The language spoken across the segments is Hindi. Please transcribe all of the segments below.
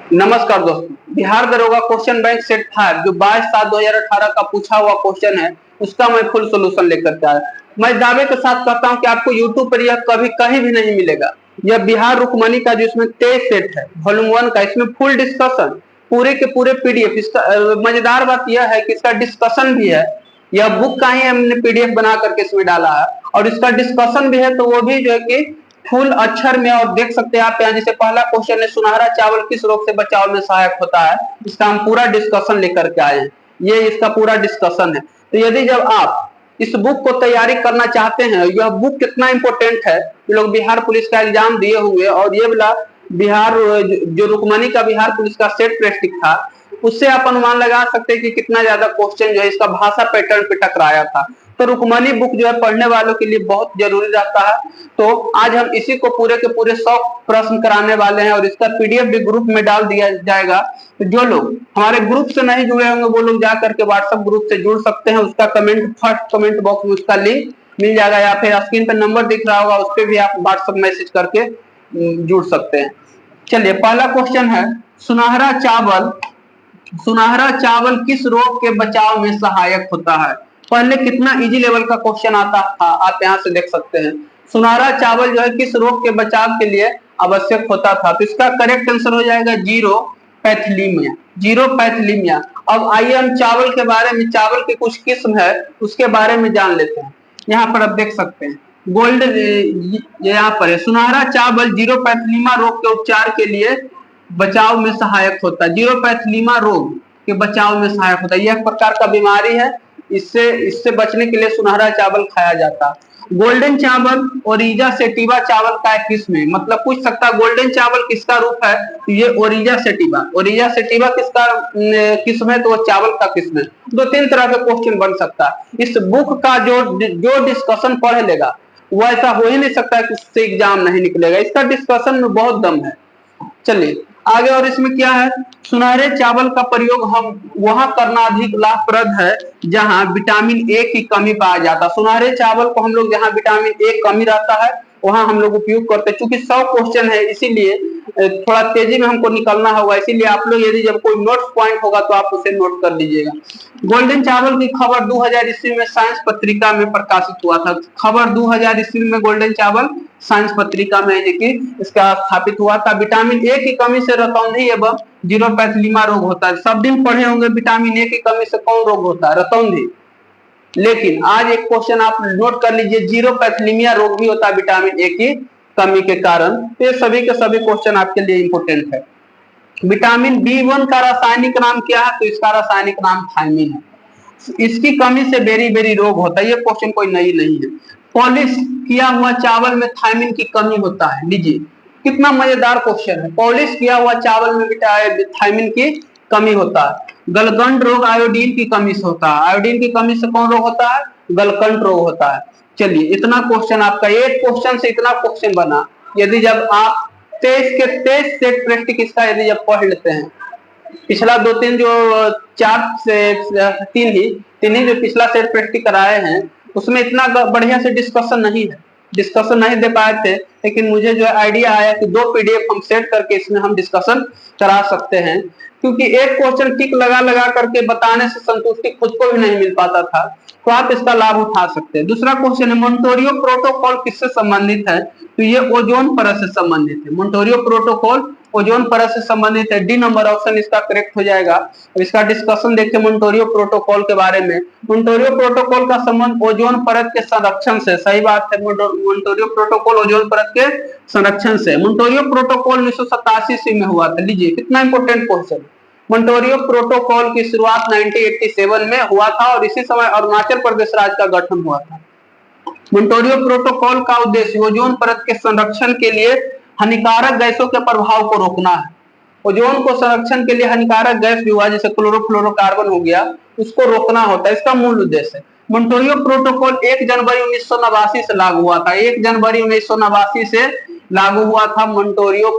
नमस्कार दोस्तों, बिहार दरोगा क्वेश्चन बैंक सेट 5 जो 22/7/2018 का पूछा हुआ क्वेश्चन है, उसका मैं फुल सोल्यूशन लेकर के आया। मैं दावे के साथ कहता हूं कि आपको यूट्यूब पर यह कभी कहीं भी नहीं मिलेगा। यह बिहार रुकमनी का जो इसमें 23 सेट है वॉल्यूम 1 का, इसमें फुल डिस्कशन पूरे के पूरे पीडीएफ। इसका मजेदार बात यह है कि इसका डिस्कशन भी है। यह बुक का ही हमने पीडीएफ बना करके इसमें डाला है और इसका डिस्कशन भी है, तो वो भी जो है कि फुल अक्षर में। और देख सकते हैं आप यहाँ, जैसे पहला क्वेश्चन है, सुनहरा चावल किस रोग से बचाव में सहायक होता है, इसका हम पूरा डिस्कशन लेकर के आए हैं। ये इसका पूरा डिस्कशन है। तो यदि जब आप इस बुक को तैयारी करना चाहते हैं, यह बुक कितना इंपॉर्टेंट है, ये लोग बिहार पुलिस का एग्जाम दिए होंगे और ये वाला बिहार जो रुकमनी का बिहार पुलिस का सेट प्रेस्टिक था, उससे आप अनुमान लगा सकते हैं कि कितना ज्यादा क्वेश्चन जो है इसका भाषा पैटर्न पे टकराया था। तो रुकमनी बुक जो है पढ़ने वालों के लिए बहुत जरूरी रहता है। तो आज हम इसी को पूरे के पूरे 100 प्रश्न कराने वाले हैं और इसका पीडीएफ भी ग्रुप में डाल दिया जाएगा। तो जो लोग हमारे ग्रुप से नहीं जुड़े होंगे वो लोग जा करके व्हाट्सएप ग्रुप से जुड़ सकते हैं। उसका फर्स्ट कमेंट बॉक्स में उसका लिंक मिल जाएगा, या फिर स्क्रीन पर नंबर दिख रहा होगा, उस पर भी आप व्हाट्सएप मैसेज करके जुड़ सकते हैं। चलिए, पहला क्वेश्चन है, सुनहरा चावल किस रोग के बचाव में सहायक होता है। पहले कितना इजी लेवल का क्वेश्चन आता था, आप यहाँ से देख सकते हैं। सुनहरा चावल जो है किस रोग के बचाव के लिए आवश्यक होता था, तो इसका करेक्ट आंसर हो जाएगा जीरो पैथिलीमिया। अब आइए हम चावल के बारे में, चावल की कुछ किस्म है उसके बारे में जान लेते हैं। यहाँ पर आप देख सकते हैं यहाँ पर है, सुनहरा चावल जीरोपैथिलीमा रोग के उपचार के लिए बचाव में सहायक होता है। जीरोपैथिलीमा रोग के बचाव में सहायक होता है। यह एक प्रकार का बीमारी है, इससे बचने के लिए सुनहरा चावल खाया जाता है। गोल्डन चावल ओरिजा सेटिवा चावल का एक किस्म है। मतलब पूछ सकता है गोल्डन चावल किसका रूप है, तो ये ओरिजा सेटिवा किसका किस्म है, तो वो चावल का किस्म है। 2-3 तरह के क्वेश्चन बन सकता है। इस बुक का जो डिस्कशन पढ़ लेगा वो ऐसा हो ही नहीं सकता कि उससे एग्जाम नहीं निकलेगा। इसका डिस्कशन में बहुत दम है। चलिए आगे, और इसमें क्या है, सुनहरे चावल का प्रयोग हम वहां करना अधिक लाभप्रद है जहां विटामिन ए की कमी पाया जाता है। सुनहरे चावल को हम लोग जहां विटामिन ए कमी रहता है वहां हम लोग उपयोग करते हैं। चूंकि 100 क्वेश्चन है इसीलिए थोड़ा तेजी में हमको निकलना होगा, इसीलिए आप लोग यदि जब कोई नोट्स पॉइंट होगा तो आप उसे नोट कर लीजिएगा। गोल्डन चावल की खबर 2000 ईस्वी में साइंस पत्रिका में प्रकाशित हुआ था। खबर 2000 ईस्वी में गोल्डन चावल साइंस पत्रिका में इसका स्थापित हुआ था। विटामिन ए की कमी से रतौंधी एवं जीरोपैथिलीमा रोग होता है। सब दिन पढ़े होंगे विटामिन ए की कमी से कौन रोग होता है, रतौंधी। लेकिन आज एक क्वेश्चन आप नोट कर लीजिए, जीरोपैथिलीमिया रोग भी होता है विटामिन ए की कमी के कारण। तो ये सभी के सभी क्वेश्चन आपके लिए इंपोर्टेंट है। विटामिन B1 का रासायनिक नाम क्या है, तो इसका रासायनिक नाम थायमिन है। इसकी कमी से बेरी रोग होता है। ये क्वेश्चन कोई नई नहीं है। पॉलिश किया हुआ चावल में थायमिन की कमी होता है। लीजिए कितना मजेदार क्वेश्चन है। पॉलिश किया हुआ चावल में थायमिन की कमी होता है। गलगंड रोग आयोडीन की कमी से होता है। आयोडीन की कमी से कौन रोग होता है, गलकंड रोग होता है। चलिए इतना क्वेश्चन आपका, एक क्वेश्चन से इतना क्वेश्चन बना। यदि जब आप 23 के 23 सेट प्रैक्टिस इसका यदि जब पढ़ लेते हैं, पिछला 2-3 जो 4 से 3 ही जो पिछला सेट प्रैक्टिस कराए हैं उसमें इतना बढ़िया से डिस्कशन नहीं दे पाए थे। लेकिन मुझे जो आइडिया आया कि 2 पीडीएफ हम सेट करके इसमें हम डिस्कशन करा सकते हैं, क्योंकि एक क्वेश्चन टिक लगा करके बताने से संतुष्टि खुद को भी नहीं मिल पाता था। तो आप इसका लाभ उठा सकते हैं। दूसरा क्वेश्चन है, मोंटोरियो प्रोटोकॉल किससे संबंधित है, तो ये ओजोन परत से संबंधित है। मोंटोरियो प्रोटोकॉल ओजोन परत से संबंधित है। डी नंबर ऑप्शन इसका करेक्ट हो जाएगा। अब इसका डिस्कशन देखते हैं मोंटोरियो प्रोटोकॉल के बारे में। मोंटोरियो प्रोटोकॉल का संबंध ओजोन परत के संरक्षण से, सही बात है, मोंटोरियो प्रोटोकॉल ओजोन परत के संरक्षण से। मोंटोरियो प्रोटोकॉल 1987 ईस्वी में हुआ था। लीजिए कितना इंपोर्टेंट क्वेश्चन। मोंटोरियो प्रोटोकॉल की शुरुआत 1987 में हुआ था और इसी समय अरुणाचल प्रदेश राज्य का गठन हुआ था। मोंटोरियो प्रोटोकॉल का उद्देश्य ओजोन परत के संरक्षण के लिए हानिकारक गैसों के प्रभाव को रोकना है। ओजोन को संरक्षण के लिए हानिकारक गैस भी हुआ, जैसे क्लोरोफ्लोरोकार्बन हो गया, उसको रोकना होता है। इसका मूल उद्देश्य है। मोंटोरियो प्रोटोकॉल 1 जनवरी 1989 से लागू हुआ था। 1 जनवरी 1989 से लागू हुआ था मोंटोरियो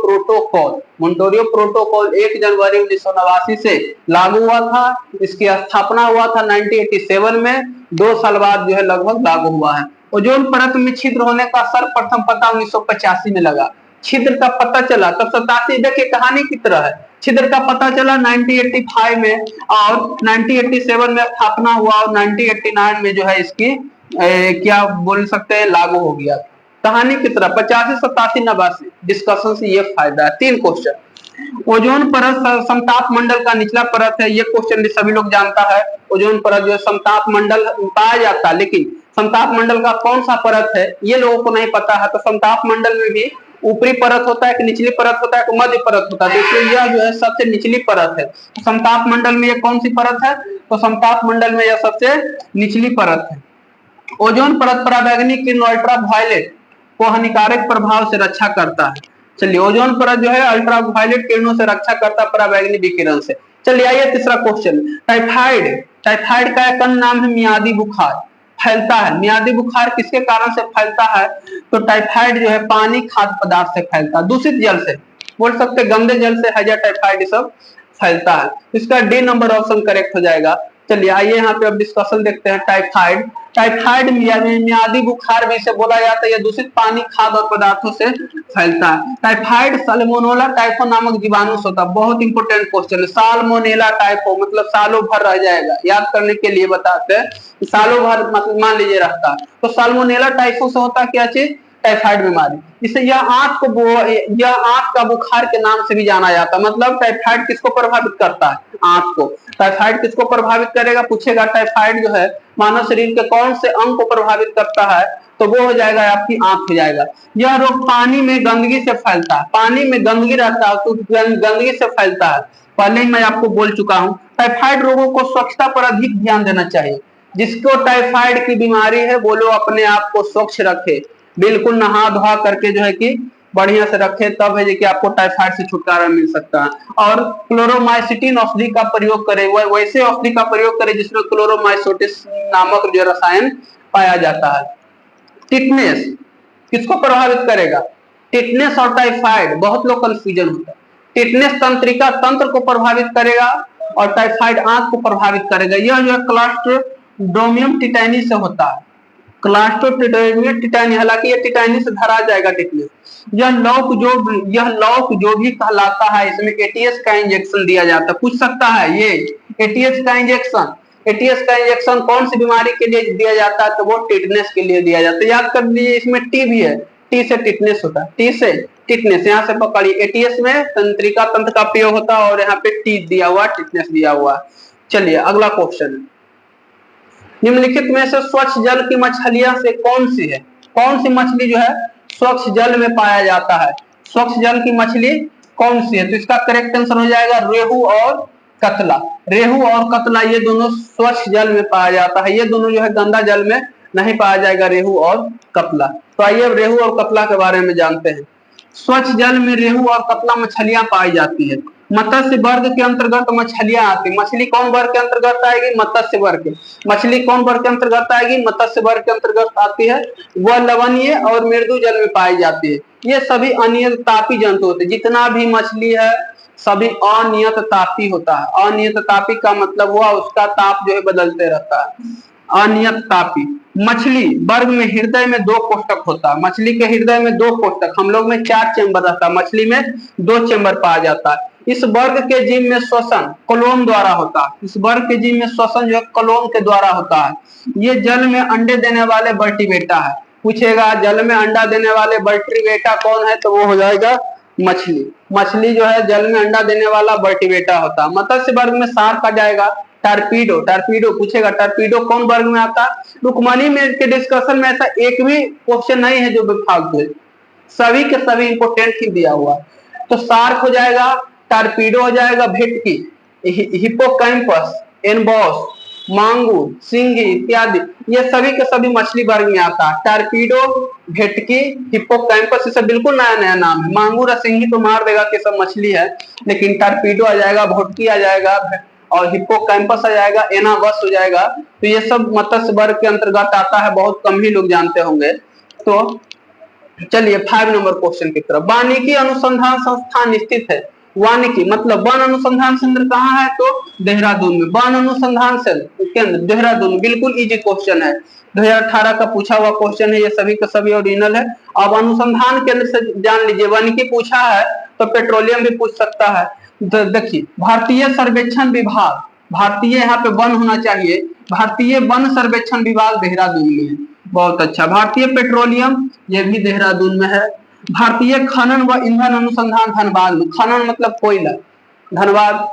प्रोटोकॉल 1 जनवरी 1989 से लागू हुआ था। इसकी स्थापना हुआ था 1987 में। 2 साल बाद जो है लगभग लागू हुआ है। ओजोन परत में छिद्र होने का सर्वप्रथम पता 1985 में लगा। छिद्र का पता चला तब 87, देखिए कहानी की तरह है। छिद्र का पता चला 1985 में, और 1987 में स्थापना हुआ, और 1989 में जो है इसकी क्या बोल सकते हैं लागू हो गया। कहानी की तरह 85, 87, 89 डिस्कशन से ये फायदा है। 3 क्वेश्चन। ओजोन परत समताप मंडल का निचला परत है, ये क्वेश्चन भी सभी लोग जानता है। ओजोन परत जो समताप मंडल पाया जाता है, लेकिन समताप मंडल का कौन सा परत है ये लोगों को नहीं पता है। तो समताप मंडल में भी ऊपरी परत होता है, कि निचली परत होता है, कि मध्य परत होता है। तो यह जो है सबसे निचली परत है। तो समताप मंडल में ये कौन सी परत है? तो समताप मंडल में यह सबसे निचली परत है। ओजोन परत पराबैंगनी किरण अल्ट्रावायलेट को हानिकारक प्रभाव से रक्षा करता है। चलिए, ओजोन परत जो है अल्ट्रावायलेट किरणों से रक्षा करता है, पराबैंगनी विकिरण से। चलिए आइए तीसरा क्वेश्चन। टाइफाइड, टाइफाइड का एक अन्य नाम है मियादी बुखार। फैलता है, मियादी बुखार किसके कारण से फैलता है? तो टाइफाइड जो है पानी, खाद्य पदार्थ से फैलता है, दूषित जल से, बोल सकते गंदे जल से हैजा टाइफाइड सब फैलता है। इसका डी नंबर ऑप्शन करेक्ट हो जाएगा। चलिए आइए यहाँ पे अब डिस्कशन देखते हैं। टाइफाइड, टाइफाइड मियादी बुखार भी इसे बोला जाता है, यह दूषित पानी, खाद्य और पदार्थों से फैलता है। टाइफाइड साल्मोनेला टाइफो नामक जीवाणु से होता है। बहुत इंपॉर्टेंट क्वेश्चन है। साल्मोनेला टाइफो मतलब सालों भर रह जाएगा, याद करने के लिए बताते हैं। सालों भर मतलब मान लीजिए रहता है। तो साल्मोनेला टाइफो से होता क्या चीज? टाइफाइड बीमारी। इसे यह आंख का बुखार के नाम से भी जाना जाता है। मतलब टाइफाइड किसको प्रभावित करता है? आंख को। टाइफाइड किसको प्रभावित करेगा पूछेगा। टाइफाइड जो है मानव शरीर के कौन से अंग को प्रभावित करता है? तो वो हो जाएगा आपकी आंख हो जाएगा। यह रोग पानी में गंदगी से फैलता है, पानी में गंदगी रहता है तो गंदगी से फैलता है। पहले ही मैं आपको बोल चुका हूं। टाइफाइड रोगों को स्वच्छता पर अधिक ध्यान देना चाहिए। जिसको टाइफाइड की बीमारी है वो लोग अपने आप को स्वच्छ रखे, बिल्कुल नहा धोआ करके जो है कि बढ़िया से रखे, तब है कि आपको टाइफाइड से छुटकारा मिल सकता है। और क्लोरोमाइसिटिन औषधि का प्रयोग करें, वैसे औषधि का प्रयोग करें जिसमें क्लोरोमाइसिटिस नामक जो रसायन पाया जाता है। टिटनेस किसको प्रभावित करेगा? टिटनेस और टाइफाइड बहुत लोग कंफ्यूजन होता है। टिटनेस तंत्रिका तंत्र को प्रभावित करेगा और टाइफाइड आंख को प्रभावित करेगा। यह जो है क्लास्ट्रोडोमियम टिटैनी से होता है। क्लास्ट्रोडोमियम टिटैनी, हालांकि यह टिटैनी से धरा जाएगा टिटनेस। यह लौक जो भी कहलाता है, इसमें एटीएस का इंजेक्शन दिया जाता है। पूछ सकता है ये एटीएस का इंजेक्शन, एटीएस का इंजेक्शन कौन सी बीमारी के लिए दिया जाता है? तो वो टिटनेस के लिए दिया जाता है। याद कर लीजिए, इसमें टी भी है, टी से टिटनेस होता है, टी से टिटनेस, यहाँ से पकड़िए। एटीएस में तंत्रिका तंत्र का प्रयोग होता है और यहाँ पे टी दिया हुआ, टिटनेस दिया हुआ। चलिए अगला क्वेश्चन। निम्नलिखित में से स्वच्छ जल की मछलियां से कौन सी है? कौन सी मछली जो है स्वच्छ जल में पाया जाता है? स्वच्छ जल की मछली कौन सी है? तो इसका करेक्ट आंसर हो जाएगा रेहू और कतला। रेहू और कतला ये दोनों स्वच्छ जल में पाया जाता है। ये दोनों जो है गंदा जल में नहीं पाया जाएगा, रेहू और कतला। तो आइए अब रेहू और कतला के बारे में जानते हैं। स्वच्छ जल में रेहू और कतला मछलियां पाई जाती है। मत्स्य वर्ग के अंतर्गत मछलियां आती। मछली कौन वर्ग के अंतर्गत आएगी? मत्स्य वर्ग। मछली कौन वर्ग के अंतर्गत आएगी? मत्स्य वर्ग के अंतर्गत आती है। वह लवणीय और मृदु जल में पाई जाती है। ये सभी अनियत तापी जंतु होते हैं। जितना भी मछली है सभी अनियत तापी होता है। अनियत तापी का मतलब हुआ उसका ताप जो है बदलते रहता है। अनियत तापी। मछली वर्ग में हृदय में 2 कोष्ठक होता है। मछली के हृदय में 2 कोष्ठक, हम लोग में 4 चेंबर रहता है, मछली में 2 चेंबर पाया जाता है। इस वर्ग के जीव में श्वसन कोलोन द्वारा होता है। इस वर्ग के जीव में श्वसन जो है कोलोन के द्वारा होता है। ये जल में अंडे देने वाले वर्टिब्रेटा है। पूछेगा जल में अंडा देने वाले वर्टिब्रेटा कौन है? तो वो हो जाएगा मछली। मछली जो है जल में अंडा देने वाला वर्टिब्रेटा होता है। मत्स्य वर्ग में शार्क आ जाएगा। टारपीडो, टारपीडो पूछेगा टारपीडो कौन वर्ग में आता है? रुकमणी में के डिस्कशन में ऐसा एक भी क्वेश्चन नहीं है जो विभाग है, सभी के सभी इंपोर्टेंट ही दिया हुआ। तो शार्क हो जाएगा, टारपीडो हो जाएगा, भेटकी, हिप्पोकैम्पस, एनबॉस, मांगूर, सिंगी इत्यादि, ये सभी के सभी मछली वर्ग में आता है। टारपीडो, भेटकी, हिप्पोकैम्पस, ये सब बिल्कुल नया नया नाम है। मांगूर और सिंगी तो मार देगा कि सब मछली है, लेकिन टारपीडो आ जाएगा, भोटकी आ जाएगा और हिप्पोकैम्पस आ जाएगा, एनाबस हो जाएगा। तो ये सब मत्स्य वर्ग के अंतर्गत आता है, बहुत कम ही लोग जानते होंगे। तो चलिए 5 नंबर क्वेश्चन की तरफ। वानिकी अनुसंधान संस्थान स्थित है। वानिकी मतलब वन अनुसंधान केंद्र कहाँ है? तो देहरादून में। वन अनुसंधान केंद्र देहरादून, बिल्कुल इजी क्वेश्चन है, 2018 का पूछा हुआ क्वेश्चन है, ये सभी का सभी ओरिजिनल है। अब अनुसंधान केंद्र से जान लीजिए, वानिकी पूछा है तो पेट्रोलियम भी पूछ सकता है। देखिए भारतीय सर्वेक्षण विभाग, भारतीय यहाँ पे वन होना चाहिए, भारतीय वन सर्वेक्षण विभाग देहरादून में है। बहुत अच्छा। भारतीय पेट्रोलियम, ये भी देहरादून में है। भारतीय खनन व ईंधन अनुसंधान धनबाद में, खनन मतलब कोयला, धनबाद।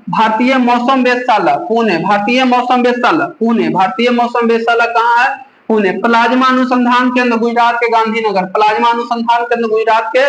भारतीय मौसम वेधशाला पुणे, भारतीय मौसम वेधशाला पुणे, भारतीय मौसम वेधशाला कहाँ है? पुणे। प्लाज्मा अनुसंधान केंद्र गुजरात के गांधीनगर, प्लाज्मा अनुसंधान केंद्र गुजरात के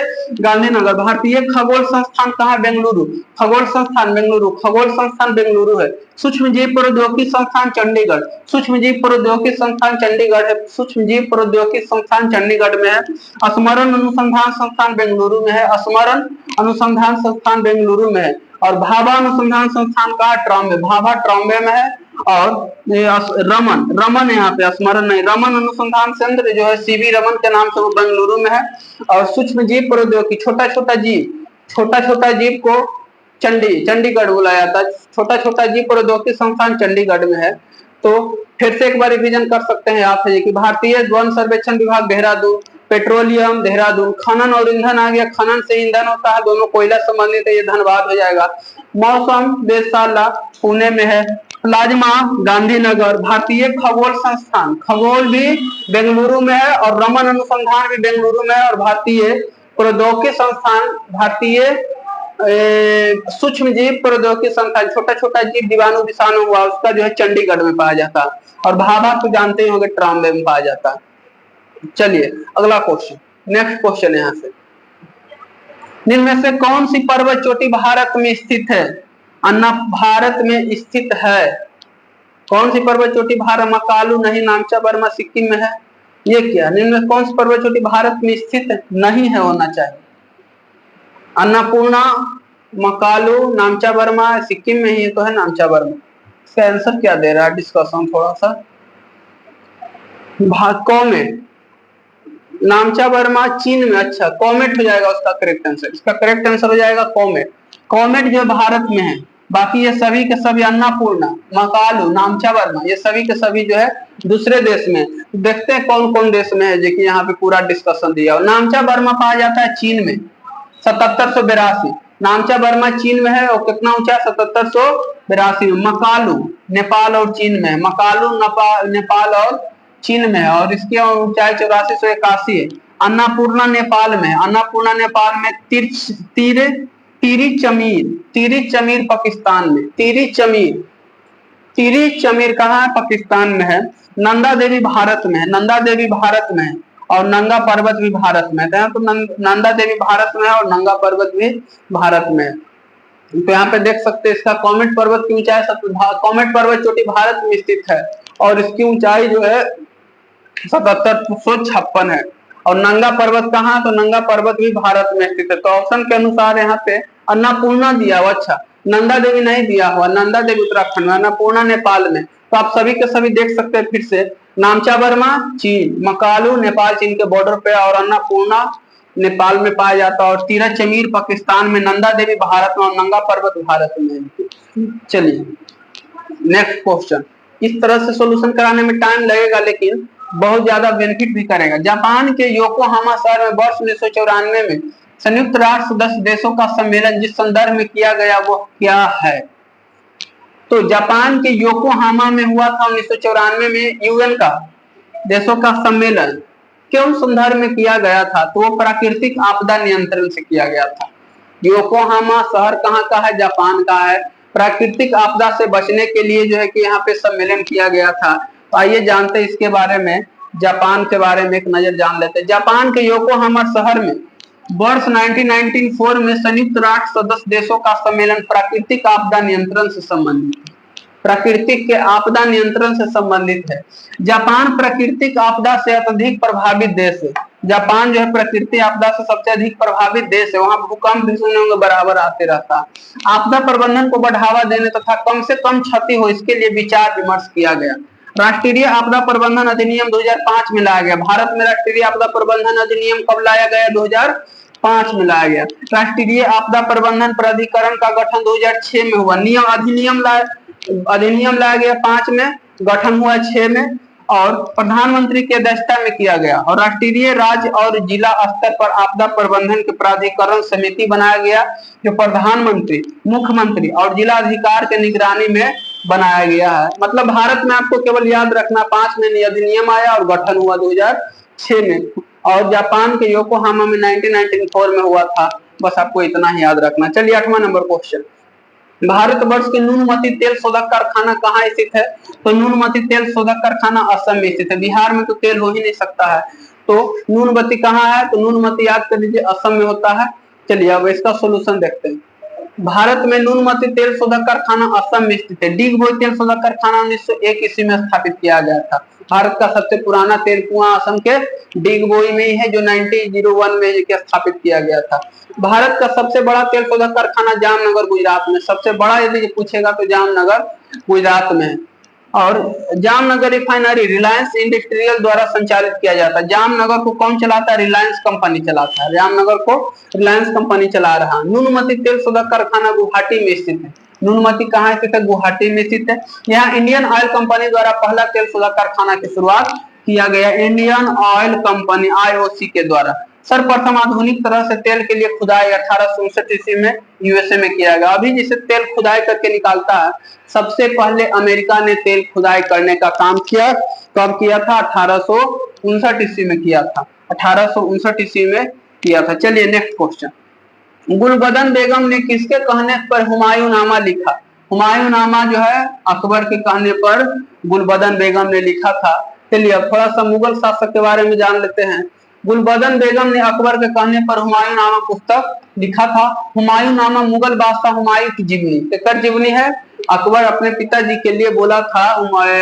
गांधीनगर। भारतीय खगोल संस्थान कहाँ? बेंगलुरु, खगोल संस्थान बेंगलुरु, खगोल संस्थान बेंगलुरु है। सूक्ष्म जीव प्रौद्योगिकी संस्थान चंडीगढ़, सूक्ष्म जीव प्रौद्योगिकी संस्थान चंडीगढ़ है, सूक्ष्म जीव प्रौद्योगिकी संस्थान चंडीगढ़ में है। स्मरण अनुसंधान संस्थान बेंगलुरु में है, स्मरण अनुसंधान संस्थान बेंगलुरु में है। और भाभा अनुसंधान संस्थान कहाँ? ट्रॉम्बे, भाभा ट्रॉम्बे में है। और रमन, रमन यहाँ पे स्मरण नहीं, रमन अनुसंधान केंद्र जो है सीवी रमन के नाम से वो बेंगलुरु में है। और सूक्ष्म जीव प्रौद्योगिकी, छोटा छोटा जीव को चंडीगढ़ बुलाया था, छोटा छोटा जीव प्रौद्योगिकी संस्थान चंडीगढ़ में है। तो फिर से एक बार रिवीजन कर सकते हैं आप कि भारतीय वन सर्वेक्षण विभाग देहरादून, पेट्रोलियम देहरादून, खनन और ईंधन आ गया, खनन से ईंधन होता है, दोनों कोयला संबंधित है, ये धनबाद हो जाएगा। मौसम वेधशाला पुणे में है। प्लाज्मा गांधीनगर। भारतीय खगोल संस्थान, खगोल भी बेंगलुरु में है और रमन अनुसंधान भी बेंगलुरु में है। और भारतीय प्रौद्योगिकी संस्थान, भारतीय सूक्ष्म जीव प्रौद्योगिकी संस्थान, छोटा छोटा जीव जीवाणु विषाणु हुआ उसका जो है चंडीगढ़ में पाया जाता है। और भाभा तो जानते ही होंगे ट्रॉम्बे में पाया जाता है। चलिए अगला क्वेश्चन, नेक्स्ट क्वेश्चन यहाँ से, निम्न में से कौन सी पर्वत चोटी भारत में स्थित है? अन्ना भारत में स्थित है। कौन सी पर्वत चोटी भारत? मकालू नहीं, नामचा बर्मा सिक्किम में है। ये क्या? निम्न में कौन सी पर्वत चोटी भारत में स्थित नहीं है, होना चाहिए? अन्नपूर्णा, मकालू, नामचा बर्मा, सिक्किम में ही तो है नामचा बर्मा। इसका आंसर क्या दे रहा है? डिस्कशन थोड़ा सा। कॉमेट, नामचा बर्मा चीन में, अच्छा कॉमेट हो जाएगा उसका करेक्ट आंसर, इसका करेक्ट आंसर हो जाएगा कॉमेट। कॉमेट जो भारत में है, बाकी ये सभी के सभी अन्नपूर्णा, मकालू, नामचा बर्मा ये सभी के सभी जो है दूसरे देश में। देखते हैं कौन कौन देश में है, जो कि यहाँ पे पूरा डिस्कशन दिया। नामचा बर्मा पाया जाता है चीन में 7782, नामचा बर्मा चीन में है और कितना ऊंचा? 7782 में। मकालू नेपाल और चीन में, मकालू नेपाल और चीन में है और इसकी ऊंचाई 8481 है। अन्नपूर्णा नेपाल में, अन्नपूर्णा नेपाल में। तिरी चमीर पाकिस्तान में, तिरी चमीर कहाँ है? पाकिस्तान में है। नंदा देवी भारत में है, नंदा देवी भारत में है और नंगा पर्वत भी भारत में है। तो नंदा देवी भारत में है और नंगा पर्वत भी भारत में है। तो यहाँ पे देख सकते हैं इसका कॉमेट पर्वत की ऊंचाई, कॉमेट पर्वत चोटी भारत में स्थित है और इसकी ऊंचाई जो है 7756 है। और नंगा पर्वत कहाँ? तो नंगा पर्वत भी भारत में स्थित है। तो ऑप्शन के अनुसार यहाँ पे अन्नपूर्णा दिया हुआ, अच्छा नंदा देवी नहीं दिया हुआ, नंदा देवी उत्तराखंड में, अन्नपूर्णा नेपाल में। तो आप सभी के सभी देख सकते हैं फिर से, नामचा बर्मा चीन, मकालू नेपाल चीन के बॉर्डर पे और अन्नपूर्णा नेपाल में पाया जाता है और तीरा चमीर पाकिस्तान में, नंदा देवी भारत में और नंगा पर्वत भारत में। चलिए नेक्स्ट क्वेश्चन। इस तरह से सॉल्यूशन कराने में टाइम लगेगा लेकिन बहुत ज्यादा बेनिफिट भी करेगा। जापान के योकोहामा शहर में वर्ष 1994 में संयुक्त राष्ट्र सदस्य देशों का सम्मेलन जिस संदर्भ में किया गया वो क्या है? तो जापान के योकोहामा में हुआ था 1994 में यूएन का देशों का सम्मेलन। क्यों संदर्भ में किया गया था? तो वो प्राकृतिक आपदा नियंत्रण से किया गया था। योकोहामा शहर कहाँ का है? जापान का है। प्राकृतिक आपदा से बचने के लिए जो है कि यहाँ पे सम्मेलन किया गया था। तो आइए जानते हैं इसके बारे में, जापान के बारे में एक नजर जान लेते हैं। जापान के योकोहामा शहर में वर्ष 1994 में संयुक्त राष्ट्र सदस्य देशों का सम्मेलन प्राकृतिक आपदा नियंत्रण से संबंधित, प्राकृतिक के आपदा नियंत्रण से संबंधित है। जापान प्राकृतिक आपदा से अत्यधिक प्रभावित देश है। जापान जो है प्रकृति आपदा से सबसे अधिक प्रभावित देश है। वहां भूकंप भी सुनने में बराबर आते रहता है। आपदा प्रबंधन को बढ़ावा देने तथा कम से कम क्षति हो इसके लिए विचार विमर्श किया गया। राष्ट्रीय आपदा प्रबंधन अधिनियम 2005 में लाया गया। भारत में राष्ट्रीय आपदा प्रबंधन अधिनियम कब लाया गया? 2005 में लाया गया। राष्ट्रीय आपदा प्रबंधन प्राधिकरण का गठन 2006 में हुआ। अधिनियम लाया गया 5 में, गठन हुआ 6 में और प्रधानमंत्री की अध्यक्षता में किया गया। और राष्ट्रीय, राज्य और जिला स्तर पर आपदा प्रबंधन के प्राधिकरण समिति बनाया गया, जो प्रधानमंत्री, मुख्यमंत्री और जिला अधिकार के निगरानी में बनाया गया है। मतलब भारत में आपको केवल याद रखना 5 में अधिनियम आया और गठन हुआ 2006 में, और जापान के योकोहामा में 1994 में हुआ था। बस आपको इतना ही याद रखना। चलिए 8वां नंबर क्वेश्चन, भारतवर्ष के नुनमती तेल शोधक कारखाना कहाँ स्थित है? तो नुनमती तेल शोधक कारखाना असम में स्थित है। बिहार में तो तेल हो ही नहीं सकता है, तो नुनमती कहाँ है? तो नुनमती याद कर लीजिए असम में होता है। चलिए अब इसका सोल्यूशन देखते हैं। भारत में नुनमती तेल शोधक कारखाना असम में स्थित है। डिगबोई तेल शोधक कारखाना 1901 ईस्वी में स्थापित किया गया था। भारत का सबसे पुराना तेल कुआं असम के डिगबोई में ही है, जो 1901 में स्थापित किया गया था। भारत का सबसे बड़ा तेल शोधक कारखाना जामनगर गुजरात में, सबसे बड़ा यदि पूछेगा तो जामनगर गुजरात में है। और जामनगर रिफाइनरी रिलायंस इंडस्ट्रियल द्वारा संचालित किया जाता है। जामनगर को कौन चलाता है? रिलायंस कंपनी चलाता है। जामनगर को रिलायंस कंपनी चला रहा है। नुनमती तेल शोधक कारखाना गुवाहाटी में स्थित है। नुनमती कहाँ स्थित है? गुवाहाटी में स्थित है। यहाँ इंडियन ऑयल कंपनी द्वारा पहला तेल शोधक कारखाना की शुरुआत किया गया। इंडियन ऑयल कंपनी IOC के द्वारा सर्वप्रथम आधुनिक तरह से तेल के लिए खुदाई 1859 ईस्वी में यूएसए में किया गया। अभी जिसे तेल खुदाई करके निकालता है, सबसे पहले अमेरिका ने तेल खुदाई करने का काम किया। कब किया था? 1859 ईस्वी में किया था। 1859 ईस्वी में किया था। चलिए नेक्स्ट क्वेश्चन, गुलबदन बेगम ने किसके कहने पर हुमायूंनामा लिखा? हुमायूंनामा जो है अकबर के कहने पर गुलबदन बेगम ने लिखा था। चलिए अब थोड़ा सा मुगल शासक के बारे में जान लेते हैं। गुलबदन बेगम ने अकबर के कहने पर हुमायूंनामा पुस्तक लिखा था। हुमायूंनामा मुगल बादशाह हुमायूं की जीवनी, केकर जीवनी है? अकबर अपने पिताजी के लिए बोला था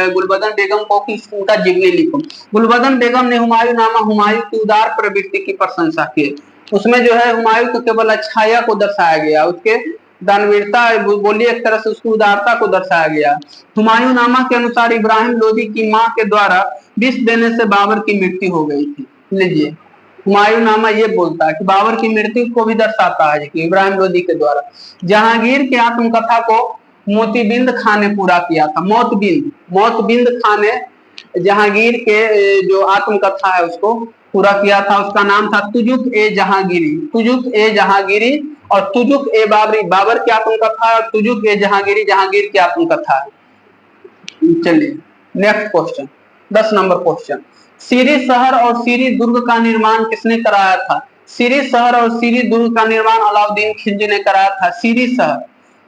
गुलबदन बेगम को कि उनका जीवनी लिखो। गुलबदन बेगम ने हुमायूंनामा हुमायूं की उदार प्रवृत्ति की प्रशंसा की। उसमें जो है हुमायूं को केवल अच्छाया को दर्शाया गया, उसके दानवीरता बोलिए एक तरह से उसकी उदारता को दर्शाया गया। हुमायूंनामा के अनुसार इब्राहिम लोदी की मां के द्वारा विष देने से बाबर की मृत्यु हो गई थी। लीजिए हुमायूंनामा ये बोलता है कि बाबर की मृत्यु को भी दर्शाता है कि इब्राहिम लोदी के द्वारा। जहांगीर की आत्मकथा को मोतीबिंद खां ने पूरा किया था। मोतबिंद खां ने जहांगीर के जो आत्मकथा है उसको पूरा किया था। उसका नाम था तुजुक ए जहांगीरी। तुजुक ए जहांगीरी और तुजुक ए बाबरी बाबर की आत्मकथा, और तुजुक ए जहांगीरी जहांगीर की आत्मकथा है। चलिए नेक्स्ट क्वेश्चन, 10 नंबर क्वेश्चन, सीरी शहर और सीरी दुर्ग का निर्माण किसने कराया था? सीरी शहर और सीरी दुर्ग का निर्माण अलाउद्दीन खिलजी ने कराया था।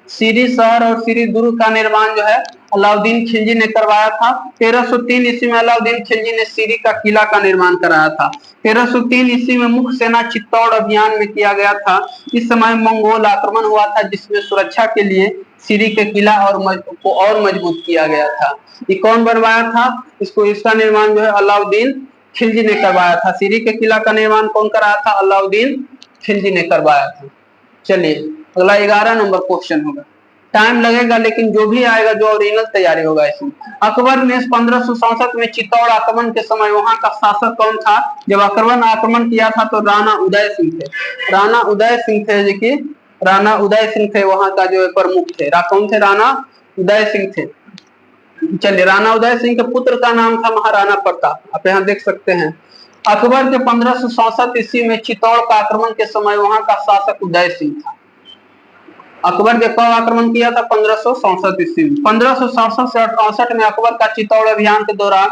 सीरी शहर और सीरी दुर्ग का निर्माण जो है अलाउद्दीन खिलजी ने करवाया था। 1303 ईस्वी में अलाउद्दीन खिलजी ने सीरी का किला का निर्माण कराया था। 1303 ईस्वी में मुख्य सेना चित्तौड़ अभियान में किया गया था। इस समय मंगोल आक्रमण हुआ था, जिसमें सुरक्षा के लिए सीरी के किला को और मजबूत किया गया था। ये कौन बनवाया था? इसका निर्माण जो है अलाउद्दीन खिलजी ने करवाया था। सीरी के किला का निर्माण कौन कराया था? अलाउद्दीन खिलजी ने करवाया था। चलिए अगला 11 नंबर क्वेश्चन होगा। टाइम लगेगा लेकिन जो भी आएगा, जो ओरिजिनल तैयारी होगा इसमें। अकबर ने 1567 में चित्तौड़ आक्रमण के समय वहां का शासक कौन था? जब अकबर आक्रमण किया था तो राणा उदय सिंह थे। राणा उदय सिंह थे, जो कि राणा उदय सिंह थे वहां का जो प्रमुख थे। कौन थे? राणा उदय सिंह थे। चलिए राणा उदय सिंह के पुत्र का नाम था महाराणा प्रताप। आप यहाँ देख सकते हैं। अकबर के 1567 ईस्वी में चित्तौड़ का आक्रमण के समय वहां का शासक उदय सिंह था। अकबर ने कब आक्रमण किया था? 1567 ईस्वी में। 1567 से 68 में अकबर का चित्तौड़ अभियान के दौरान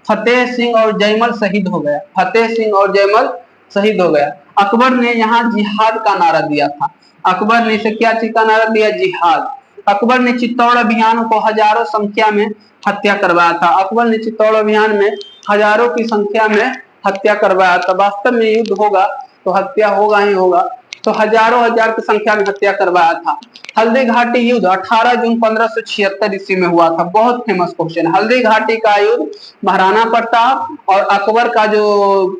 फतेह सिंह और जयमल शहीद हो गया। फतेह सिंह और जयमल शहीद हो गया। अकबर ने यहाँ जिहाद का नारा दिया था। अकबर ने इसे क्या चीज का नारा दिया? जिहाद। अकबर ने चित्तौड़ अभियान को हजारों संख्या में हत्या करवाया था। अकबर ने चित्तौड़ अभियान में हजारों की संख्या में हत्या करवाया था। वास्तव में युद्ध होगा तो हत्या होगा ही होगा, तो हजारों हजार की संख्या में हत्या करवाया था। हल्दी घाटी युद्ध 18 जून 1576 ईस्वी में हुआ था। बहुत फेमस क्वेश्चन। हल्दी घाटी का युद्ध महाराणा प्रताप और अकबर का जो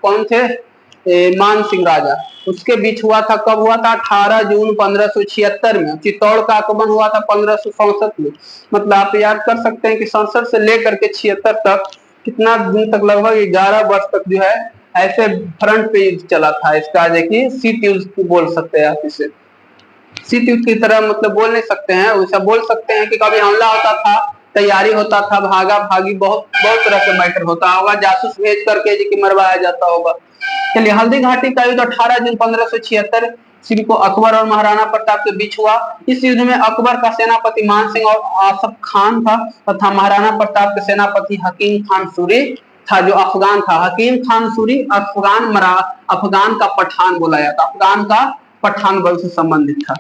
कौन थे, मान सिंह राजा, उसके बीच हुआ था। कब हुआ था? 18 जून 1576 में। चित्तौड़ का आक्रमण हुआ था 1567 में। मतलब आप याद कर सकते हैं कि 67 से लेकर के 76 तक कितना दिन तक, लगभग 11 वर्ष तक जो है ऐसे फ्रंट पे युद्ध चला था। इसका देखिए शीत युद्ध बोल सकते हैं आप इसे। शीत युद्ध की तरह मतलब बोल नहीं सकते हैं, वैसा बोल सकते हैं कि कभी हमला होता था तैयारी होता था, भागा भागी, बहुत बहुत तरह के मैटर होता होगा, जासूस भेज करके जी की मरवाया जाता होगा। चलिए, हल्दी घाटी का युद्ध 18 जून 1576 ईस्वी को अकबर और महाराणा प्रताप के बीच हुआ। इस युद्ध में अकबर का सेनापति मान सिंह और आसफ खान था तथा महाराणा प्रताप के सेनापति हकीम खान सूरी था, जो अफगान था। हकीम खान सूरी अफगान का पठान बोला जाता, अफगान का पठान बल से संबंधित था।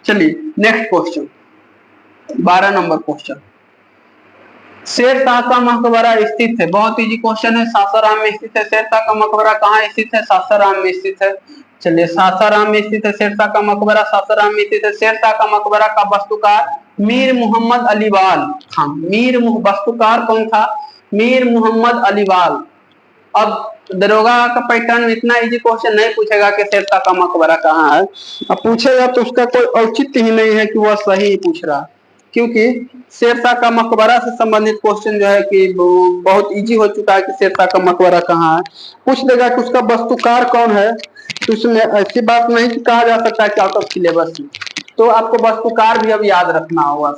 चलिए नेक्स्ट क्वेश्चन, 12 नंबर क्वेश्चन, शेरशाह का मकबरा स्थित है। बहुत इजी क्वेश्चन है, सासाराम में स्थित है। शेरशाह का मकबरा कहाँ स्थित है? सासाराम में स्थित है। चलिए, सासाराम में स्थित है शेरशाह का मकबरा, सासाराम में स्थित है। शेरशाह का मकबरा का वास्तुकार मीर मोहम्मद अलीवाल खान। वास्तुकार कौन था? मीर मोहम्मद अलीवाल। अब दरोगा का पैटर्न इतना इजी क्वेश्चन नहीं पूछेगा कि शेरशाह का मकबरा कहाँ है, अब पूछेगा तो उसका कोई औचित्य ही नहीं है कि वह सही पूछ रहा, क्योंकि शेरशाह का मकबरा से संबंधित क्वेश्चन जो है कि बहुत इजी हो चुका है कि शेरशाह का मकबरा कहाँ है। पूछ देगा कि उसका वास्तुकार कौन है, तो उसमें ऐसी बात नहीं कि कहा जा सकता है कि आउट ऑफ सिलेबस में, तो आपको वास्तुकार भी अब याद रखना होगा।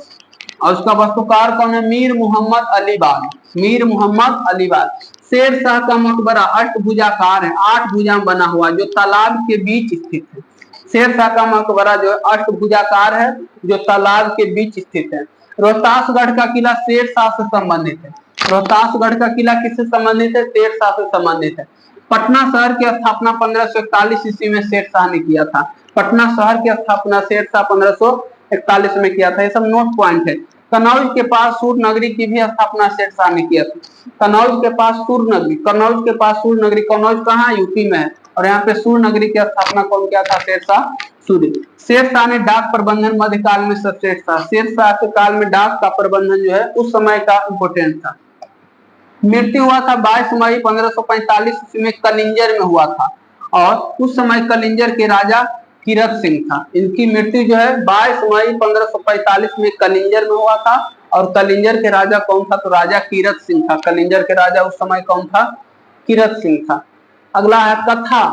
और उसका वास्तुकार कौन है? मीर मोहम्मद अलीवाल। मीर मोहम्मद अलीवाल। शेरशाह का मकबरा अष्टभुजाकार है, 8 भुजा बना हुआ, जो तालाब के बीच स्थित है। शेरशाह का मकबरा जो अष्टभुजाकार है, जो तालाब के बीच स्थित है। रोहतासगढ़ का किला शेरशाह से संबंधित है। रोहतासगढ़ का किला किससे संबंधित है? शेरशाह से संबंधित है। पटना शहर की स्थापना 1541 ईस्वी में शेरशाह ने किया था। पटना शहर की स्थापना शेरशाह 1541 में किया था। ये सब नोट पॉइंट है। कनौज के पास सूर नगरी की भी स्थापना शेरशाह ने किया था। कनौज के पास सूर नगरी, कनौज के पास सूर नगरी, कनौज कहाँ? यूपी में है, और यहाँ पे सूर नगरी की स्थापना कौन किया था? शेरशाह सूरी। शेरशाह ने डाक प्रबंधन मध्यकाल में सर्वश्रेष्ठ था। शेरशाह के काल में डाक का प्रबंधन जो है उस समय का इंपोर्टेंट था। मृत्यु हुआ था 22 मई 1545 ईस्वी में कलिंजर में हुआ था, और उस समय कलिंजर के राजा कीरत सिंह था। इनकी मृत्यु जो है 22 मई 1545 में कलिंजर में हुआ था, और कलिंजर के राजा कौन था? तो राजा कीरत सिंह था। कलिंजर के राजा उस समय कौन था? कीरत सिंह था। अगला है कथा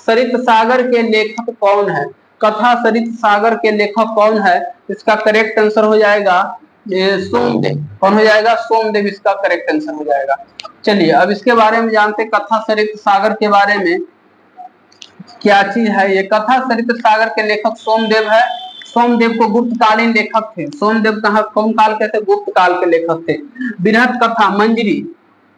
सरित सागर के लेखक कौन है? कथा सरित सागर के लेखक कौन है? इसका करेक्ट आंसर हो जाएगा सोमदेव। कौन हो जाएगा? सोमदेव इसका करेक्ट आंसर हो जाएगा। चलिए अब इसके बारे में जानते, कथा सरित सागर के बारे में क्या चीज है। ये कथा सरित सागर के लेखक सोमदेव है। सोमदेव को गुप्तकालीन लेखक थे। सोमदेव कहाँ कौन काल के थे? गुप्त काल के लेखक थे। बृहद कथा मंजरी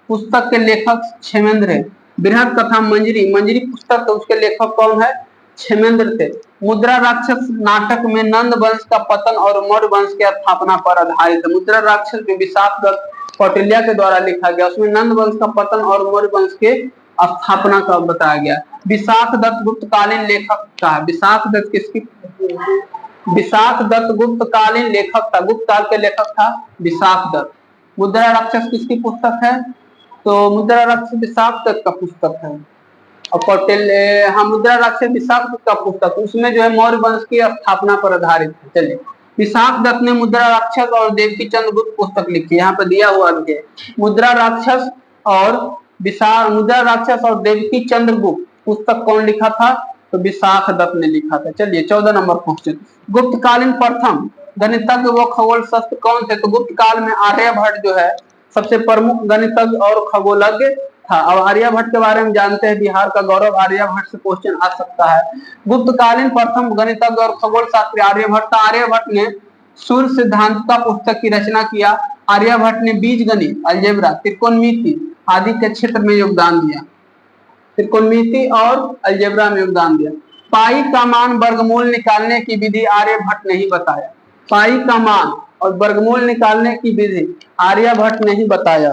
पुस्तक के लेखक क्षेमेंद्र है। बृहद कथा मंजरी, मंजरी पुस्तक उसके लेखक कौन है? क्षेमेंद्र थे। मुद्रा राक्षस नाटक में नंद वंश का पतन और मौर्य वंश की स्थापना पर आधारित है। मुद्रा राक्षस जो विशाख दत्त कौटिल्य के द्वारा लिखा गया, उसमें नंद वंश का पतन और मौर्य वंश के स्थापना का बताया गया। विशाख दत्त गुप्तकालीन लेखक का है। विशाख दत्त किसकी? विशाख दत्त गुप्तकालीन लेखक था। गुप्त काल के लेखक था विशाख दत्त। मुद्रा राक्षस किसकी पुस्तक है? तो मुद्रा राक्षस विशाख दत्त का पुस्तक है। और कौटिल्य, हाँ, मुद्रा राक्षस विशाख दत्त का पुस्तक, उसमें जो है मौर्य वंश की स्थापना पर आधारित है। चलिए, विशाख दत्त ने मुद्रा राक्षस और देवकी चंद्र गुप्त पुस्तक लिखी है। यहाँ पे दिया हुआ है मुद्रा राक्षस और मुद्रा राक्षस और देवकी चंद्र गुप्त पुस्तक कौन लिखा था? तो विशाख दत्त ने लिखा था। चलिए 14 नंबर क्वेश्चन, गुप्तकालीन प्रथम गणितज्ञ व खगोल शास्त्र कौन थे? तो गुप्त काल में आर्यभट्ट जो है सबसे प्रमुख गणितज्ञ और खगोलज्ञ था। अब आर्यभट्ट के बारे में जानते हैं, बिहार का गौरव आर्यभट्ट से क्वेश्चन आ सकता है। गुप्तकालीन प्रथम गणितज्ञ और खगोल शास्त्री आर्यभट्ट। आर्यभट्ट ने सूर्य सिद्धांत का पुस्तक की रचना किया। आर्यभट्ट ने बीज गणित, अलजेब्रा, त्रिकोणमिति आदि के क्षेत्र में योगदान दिया। त्रिकोणमिति और अलजेब्रा में योगदान दिया। पाई का मान वर्गमूल निकालने की विधि आर्यभट्ट ने ही बताया। पाई का मान और वर्गमूल निकालने की विधि आर्यभट्ट ने ही बताया।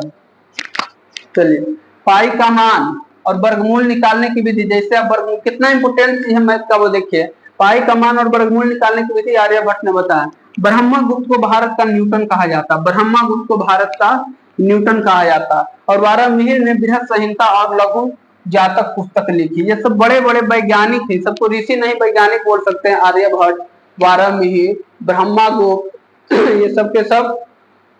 चलिए, पाई का मान और वर्गमूल निकालने की विधि, जैसे आप वर्गमूल, कितना इंपोर्टेंट है मैथ का वो देखिए। पाई का मान और वर्गमूल निकालने की विधि आर्यभट्ट ने बताया। ब्रह्मगुप्त को भारत का न्यूटन कहा जाता। ब्रह्मगुप्त को भारत का न्यूटन कहा जाता। और वारामिहिर ने बृहद संहिता और लघु जातक पुस्तक लिखी। ये सब बड़े बड़े वैज्ञानिक थे, सबको ऋषि नहीं वैज्ञानिक बोल सकते हैं। आर्यभट्ट, वारामिहिर, ब्रह्मगुप्त, ये सब के सब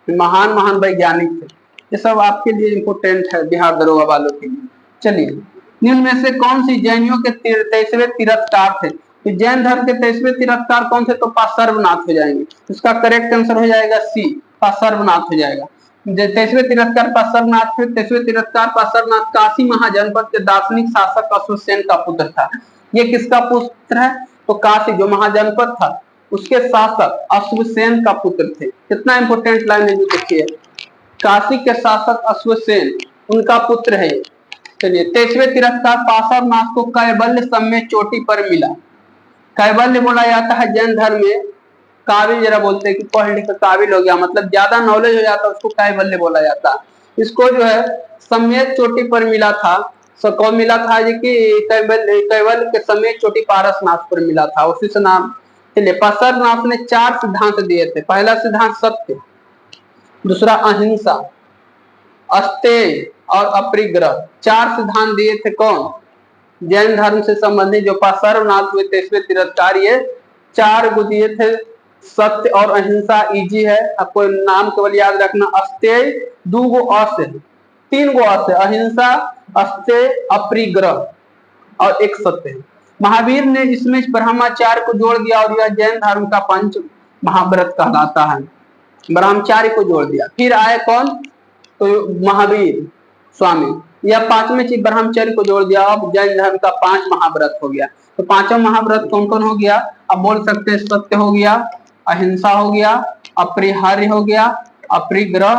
महान महान वैज्ञानिक थे। ये सब आपके लिए इंपोर्टेंट है बिहार दरोगा वालों के लिए। चलिए, निम्न में से कौन सी जैनियों के 23वें तीर्थकार थे? तो जैन धर्म के 23वें तीर्थकार कौन थे? तो पार्श्वनाथ हो जाएंगे। इसका करेक्ट आंसर हो जाएगा सी, पार्श्वनाथ हो जाएगा। 23वें तीर्थकार पार्श्वनाथ थे। 23वें तीर्थकार पार्श्वनाथ काशी महाजनपद के दार्शनिक शासक अश्वसेन का पुत्र था। ये किसका पुत्र है? तो काशी जो महाजनपद था उसके शासक अश्वसेन का पुत्र थे। कितना इंपोर्टेंट लाइन है, देखिए, काशी के शासक अश्वसेन उनका पुत्र है। चलिए, 23वें तीर्थकार पार्श्वनाथ को कैवल्य समेत चोटी पर मिला। कैवल्य बोला जाता है जैन धर्म में, काबिल जरा बोलते हैं कि पढ़ लिख काबिल हो गया, मतलब ज्यादा नॉलेज हो जाता है, उसको कैवल्य बोला जाता है। इसको जो है समेत चोटी पर मिला था। कौन मिला था जी कि कैवल्य के समेत चोटी पारसनाथ पर मिला था, उसी से नाम। चलिए, पार्श्वनाथ ने 4 सिद्धांत दिए थे। पहला सिद्धांत सत्य, दूसरा अहिंसा, अस्तेय और अपरिग्रह। 4 सिद्धांत दिए थे कौन? जैन धर्म से संबंधित जो पार्श्वनाथ हुए 23वें तीर्थकार, ये 4 गो दिए थे। सत्य और अहिंसा इजी है, आपको नाम केवल याद रखना। अस्तेय 2 गो अस है, 3 गो अस है, अहिंसा, अस्तेय, अपरिग्रह और एक सत्य है। महावीर ने इसमें ब्रह्मचार्य को जोड़ दिया और यह जैन धर्म का पंच महाव्रत कहलाता है। ब्रह्मचार्य को जोड़ दिया। फिर आए कौन? तो महावीर स्वामी, यह 5वें चीज ब्रह्मचर्य को जोड़ दिया। अब जैन धर्म का 5 महाव्रत हो गया। तो 5वां महाव्रत कौन कौन हो गया? अब बोल सकते हैं, सत्य हो गया, अहिंसा हो गया, अपरिहार्य हो गया, अपरिग्रह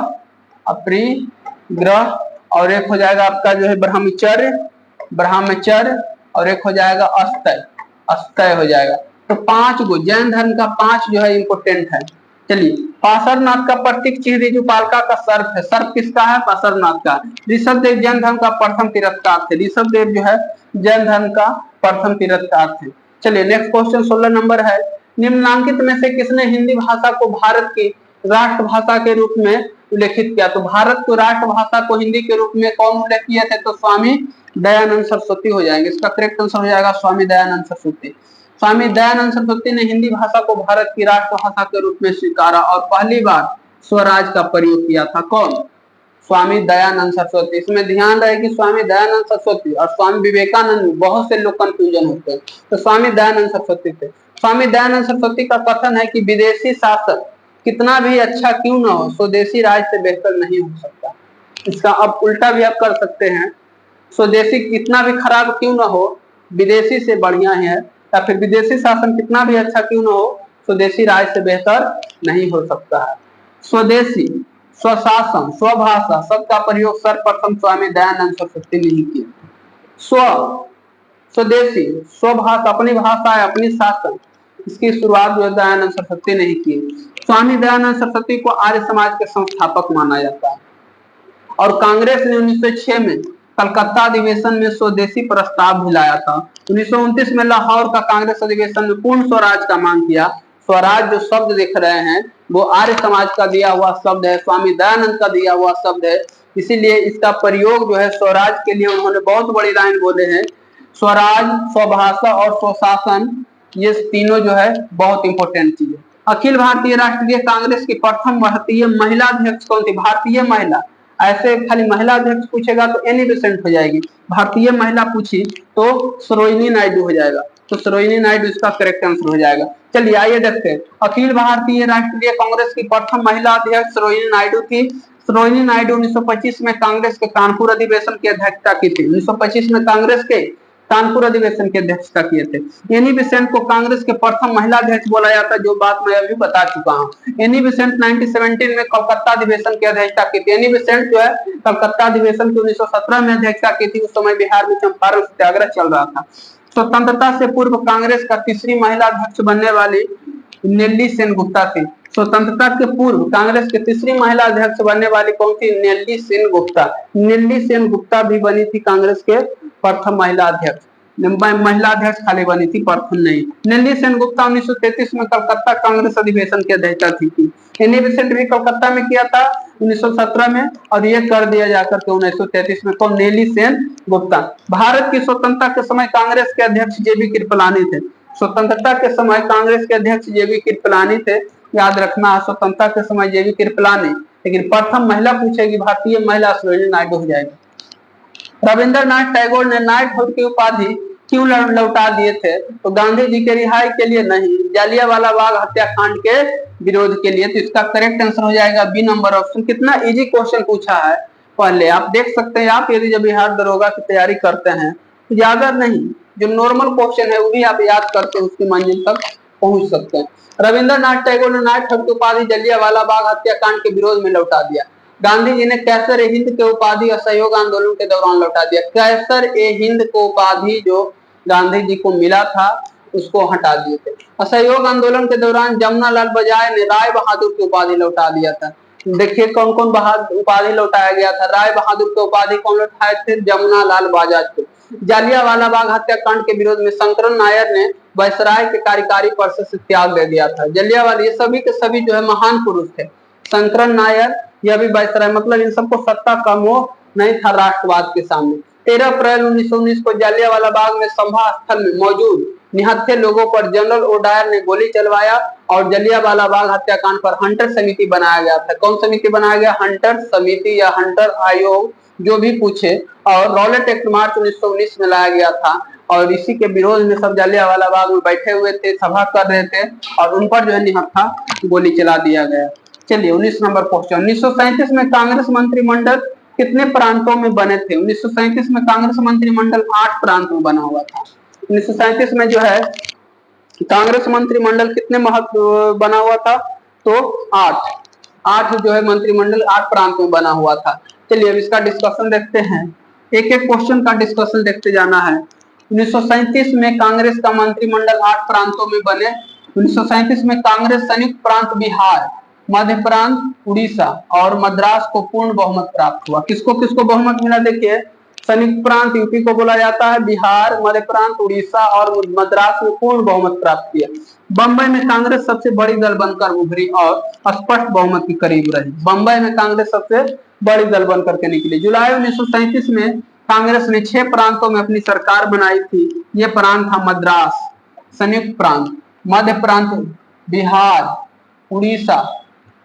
और एक हो जाएगा आपका जो है ब्रह्मचर्य और एक हो जाएगा अस्तेय हो जाएगा। तो 5 गो जैन धर्म का 5 जो है इंपोर्टेंट है। चलिए, पार्श्वनाथ का प्रतीक चिन्ह ऋजुपालिका का सर्प है। सर्प किसका है? पार्श्वनाथ का। ऋषभ देव जैन धर्म का प्रथम तीर्थकार थे। ऋषभ देव जो है जैन धर्म का प्रथम तीर्थकार थे। चलिए, नेक्स्ट क्वेश्चन 16 नंबर है, निम्नलिखित में से किसने हिंदी भाषा को भारत की राष्ट्रभाषा के रूप में उल्लेखित किया? तो भारत को राष्ट्रभाषा को हिंदी के रूप में कौन उल्लेख किए थे? तो स्वामी दयानंद सरस्वती हो जाएंगे। इसका करेक्ट आंसर हो जाएगा स्वामी दयानंद सरस्वती। स्वामी दयानंद सरस्वती ने हिंदी भाषा को भारत की राष्ट्रभाषा के रूप में स्वीकारा और पहली बार स्वराज का प्रयोग किया था। कौन? स्वामी दयानंद सरस्वती। इसमें ध्यान रहे कि स्वामी दयानंद सरस्वती और स्वामी विवेकानंद में बहुत से लोग कंफ्यूजन होते हैं, तो स्वामी दयानंद सरस्वती थे। स्वामी दयानंद सरस्वती का कथन है कि विदेशी शासक कितना भी अच्छा क्यों न हो, स्वदेशी राज से बेहतर नहीं हो सकता। इसका अब उल्टा भी आप कर सकते हैं, स्वदेशी कितना भी खराब क्यों न हो, विदेशी से बढ़िया है, या फिर विदेशी शासन कितना भी अच्छा क्यों न हो, स्वदेशी राज से बेहतर नहीं हो सकता है। स्वदेशी, स्वशासन, स्वभाषा सबका प्रयोग सर्वप्रथम स्वामी दयानंद सरस्वती ने ही किया। स्वदेशी, स्वभाषा, अपनी भाषा है, अपनी शासन, इसकी शुरुआत जो दयानंद सरस्वती ने ही की। स्वामी दयानंद सरस्वती को आर्य समाज के संस्थापक माना जाता है और कांग्रेस ने 1906 में कलकत्ता अधिवेशन में स्वदेशी प्रस्ताव भी लाया था। 1929 में लाहौर का कांग्रेस अधिवेशन में पूर्ण स्वराज का मांग किया। स्वराज जो शब्द देख रहे हैं वो आर्य समाज का दिया हुआ शब्द है, स्वामी दयानंद का दिया हुआ शब्द है, इसीलिए इसका प्रयोग जो है स्वराज के लिए उन्होंने बहुत बड़ी लाइन बोले हैं। स्वराज, स्वभाषा और स्वशासन, ये तीनों जो है बहुत इंपॉर्टेंट चीज है। अखिल भारतीय राष्ट्रीय कांग्रेस की प्रथम भारतीय महिला अध्यक्ष कौन थी? भारतीय महिला, ऐसे खाली महिला अध्यक्ष पूछेगा तो एनी बेसेंट हो जाएगी, भारतीय महिला पूछी तो सरोजिनी नायडू हो जाएगा, तो सरोजिनी नायडू इसका करेक्ट आंसर हो जाएगा। चलिए आइए देखते हैं, अखिल भारतीय राष्ट्रीय कांग्रेस की प्रथम महिला अध्यक्ष सरोजिनी नायडू थी। सरोजिनी नायडू 1925 में कांग्रेस के कानपुर अधिवेशन की अध्यक्षता की थी। 1925 में कांग्रेस के कानपुर अधिवेशन की अध्यक्षता किए थे। एनी बेसेंट को कांग्रेस के प्रथम महिला अध्यक्ष बोला जाता है, जो बात मैं अभी बता चुका हूँ। एनी बेसेंट 1917 में कलकत्ता अधिवेशन की अध्यक्षता की थी। एनी बेसेंट जो है कलकत्ता अधिवेशन की 1917 में अध्यक्षता की थी। उस समय बिहार में चंपारण सत्याग्रह चल रहा था। स्वतंत्रता से पूर्व कांग्रेस का तीसरी महिला अध्यक्ष बनने वाली नेल्ली सेनगुप्ता थी। स्वतंत्रता के पूर्व कांग्रेस के तीसरी महिला अध्यक्ष बनने वाली कौन थी? नेल्ली सेनगुप्ता। नेल्ली सेनगुप्ता भी बनी थी कांग्रेस के प्रथम महिला अध्यक्ष। महिला अध्यक्ष खाली बनी थी, प्रथम नहीं। नेल्ली सेनगुप्ता 1933 में कलकत्ता कांग्रेस अधिवेशन की अध्यक्षता थी। एनी बेसेंट भी कलकत्ता में किया था 1917 में, और ये कर दिया जाकर के 1933 में। कौन? नेल्ली सेनगुप्ता। भारत की स्वतंत्रता के समय कांग्रेस के अध्यक्ष जेबी कृपलानी थे। स्वतंत्रता के समय कांग्रेस के अध्यक्ष जेबी कृपलानी थे, याद रखना, स्वतंत्रता के समय जेबी कृपलानी। लेकिन प्रथम महिला पूछेगी, भारतीय महिला सरोजिनी नायडू हो जाएगी। रविंद्रनाथ टैगोर ने नाइटहुड की उपाधि क्यों लौटा दिए थे? तो गांधी जी के रिहाई के लिए नहीं, जालियांवाला बाग हत्याकांड के विरोध के लिए। तो इसका करेक्ट आंसर हो जाएगा बी नंबर ऑप्शन। कितना इजी क्वेश्चन पूछा है पहले, आप देख सकते हैं। आप यदि जब बिहार दरोगा की तैयारी करते हैं तो ज्यादा नहीं, जो नॉर्मल क्वेश्चन है वो भी आप याद करके उसकी मंजिल तक पहुंच सकते हैं। रविंद्रनाथ टैगोर ने नायक ठग की उपाधि जालियांवाला बाग हत्याकांड के विरोध में लौटा दिया। गांधी जी ने कैसर ए हिंद के उपाधि असहयोग आंदोलन के दौरान लौटा दिया। कैसर ए हिंद को उपाधि जो गांधी जी को मिला था उसको हटा दिए थे। असहयोग आंदोलन के दौरान जमुनालाल बजाय ने राय बहादुर की उपाधि लौटा दिया था। देखिए कौन कौन उपाधि लौटाया गया था। राय बहादुर की उपाधि कौन लौटाए थे? जमुनालाल बजाज को। जालियांवाला बाग हत्याकांड के विरोध में शंकरन नायर ने वायसराय के कार्यकारी परिषद से त्याग दे दिया था। जालियांवाला ये सभी के सभी जो है महान पुरुष थे। शंकरन नायर, यह भी वायसराय, मतलब इन सबको सत्ता का मोह नहीं था राष्ट्रवाद के सामने। 13 अप्रैल 1919 को जालियांवाला बाग में सभा स्थल में मौजूद निहत्थे लोगों पर जनरल ओडायर ने गोली चलवाया और जालियांवाला बाग हत्याकांड पर हंटर समिति बनाया गया था। कौन समिति बनाया गया? हंटर समिति या हंटर आयोग, जो भी पूछे। और रॉलेट एक्ट मार्च 1919 में लाया गया था और इसी के विरोध में सब जालियांवाला बाग में बैठे हुए थे, सभा कर रहे थे और उन पर जो है निहत्था गोली चला दिया गया। चलिए 19 नंबर क्वेश्चन। 1937 में कांग्रेस मंत्रिमंडल कितने प्रांतों में बने थे? 1937 में कांग्रेस मंत्रिमंडल 8 प्रांत में बना हुआ था। 1937 में जो है कांग्रेस मंत्रिमंडल कितने बना हुआ था? तो 8 जो है मंत्रिमंडल 8 प्रांत में बना हुआ था। चलिए अब इसका डिस्कशन देखते हैं, एक एक क्वेश्चन का डिस्कशन देखते जाना है। 1937 में कांग्रेस का मंत्रिमंडल 8 प्रांतों में बने। 1937 में कांग्रेस संयुक्त प्रांत बिहार, मध्य प्रांत, उड़ीसा और मद्रास को पूर्ण बहुमत प्राप्त हुआ। किसको किसको बहुमत मिला? देखिए संयुक्त प्रांत यूपी को बोला जाता है, बिहार, मध्य प्रांत, उड़ीसा और मद्रास में पूर्ण बहुमत प्राप्त किया। बंबई में कांग्रेस सबसे बड़ी दल बनकर उभरी और स्पष्ट बहुमत के करीब रही। बंबई में कांग्रेस सबसे बड़ी दल बनकर के निकली। जुलाई 1937 में कांग्रेस ने 6 प्रांतों में अपनी सरकार बनाई थी। ये प्रांत था मद्रास, संयुक्त प्रांत, मध्य प्रांत, बिहार, उड़ीसा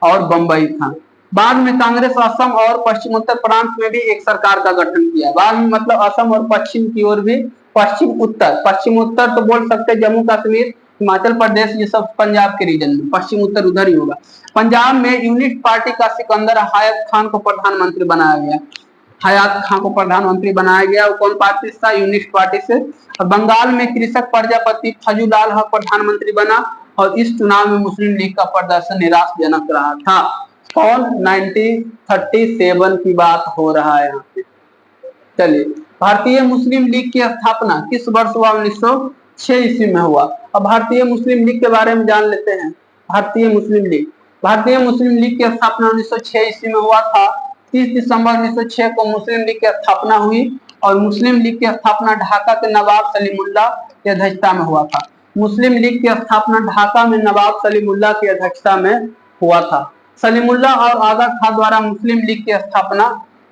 और बंबई था। बाद में कांग्रेस असम और पश्चिमोत्तर प्रांत में भी एक सरकार का गठन किया। बाद में मतलब असम और पश्चिम की ओर भी, पश्चिम उत्तर तो बोल सकते जम्मू कश्मीर, हिमाचल प्रदेश, ये सब पंजाब के रीजन में, पश्चिम उत्तर उधर ही होगा। पंजाब में यूनिट पार्टी का सिकंदर हयात खान को प्रधानमंत्री बनाया गया। हयात खान को प्रधानमंत्री बनाया गया। वो कौन पार्टी से? यूनिट पार्टी से। और बंगाल में कृषक प्रजापति फजूलाल हक प्रधानमंत्री बना और इस चुनाव में मुस्लिम लीग का प्रदर्शन निराशाजनक रहा था। कौन? 1937 की बात हो रहा है यहाँ पे। चलिए भारतीय मुस्लिम लीग की स्थापना किस वर्ष हुआ? 1906 ईस्वी में हुआ। अब भारतीय मुस्लिम लीग के बारे में जान लेते हैं। भारतीय मुस्लिम लीग की स्थापना 1906 ईस्वी में हुआ था। 30 दिसंबर 1906 को मुस्लिम लीग की स्थापना हुई और मुस्लिम लीग की स्थापना ढाका के नवाब सलीमुल्लाह की अध्यक्षता में हुआ था। मुस्लिम लीग की स्थापना ढाका में नवाब सलीमुल्लाह की अध्यक्षता में हुआ था। सलीमुल्लाह और आगा खां द्वारा मुस्लिम लीग की स्थापना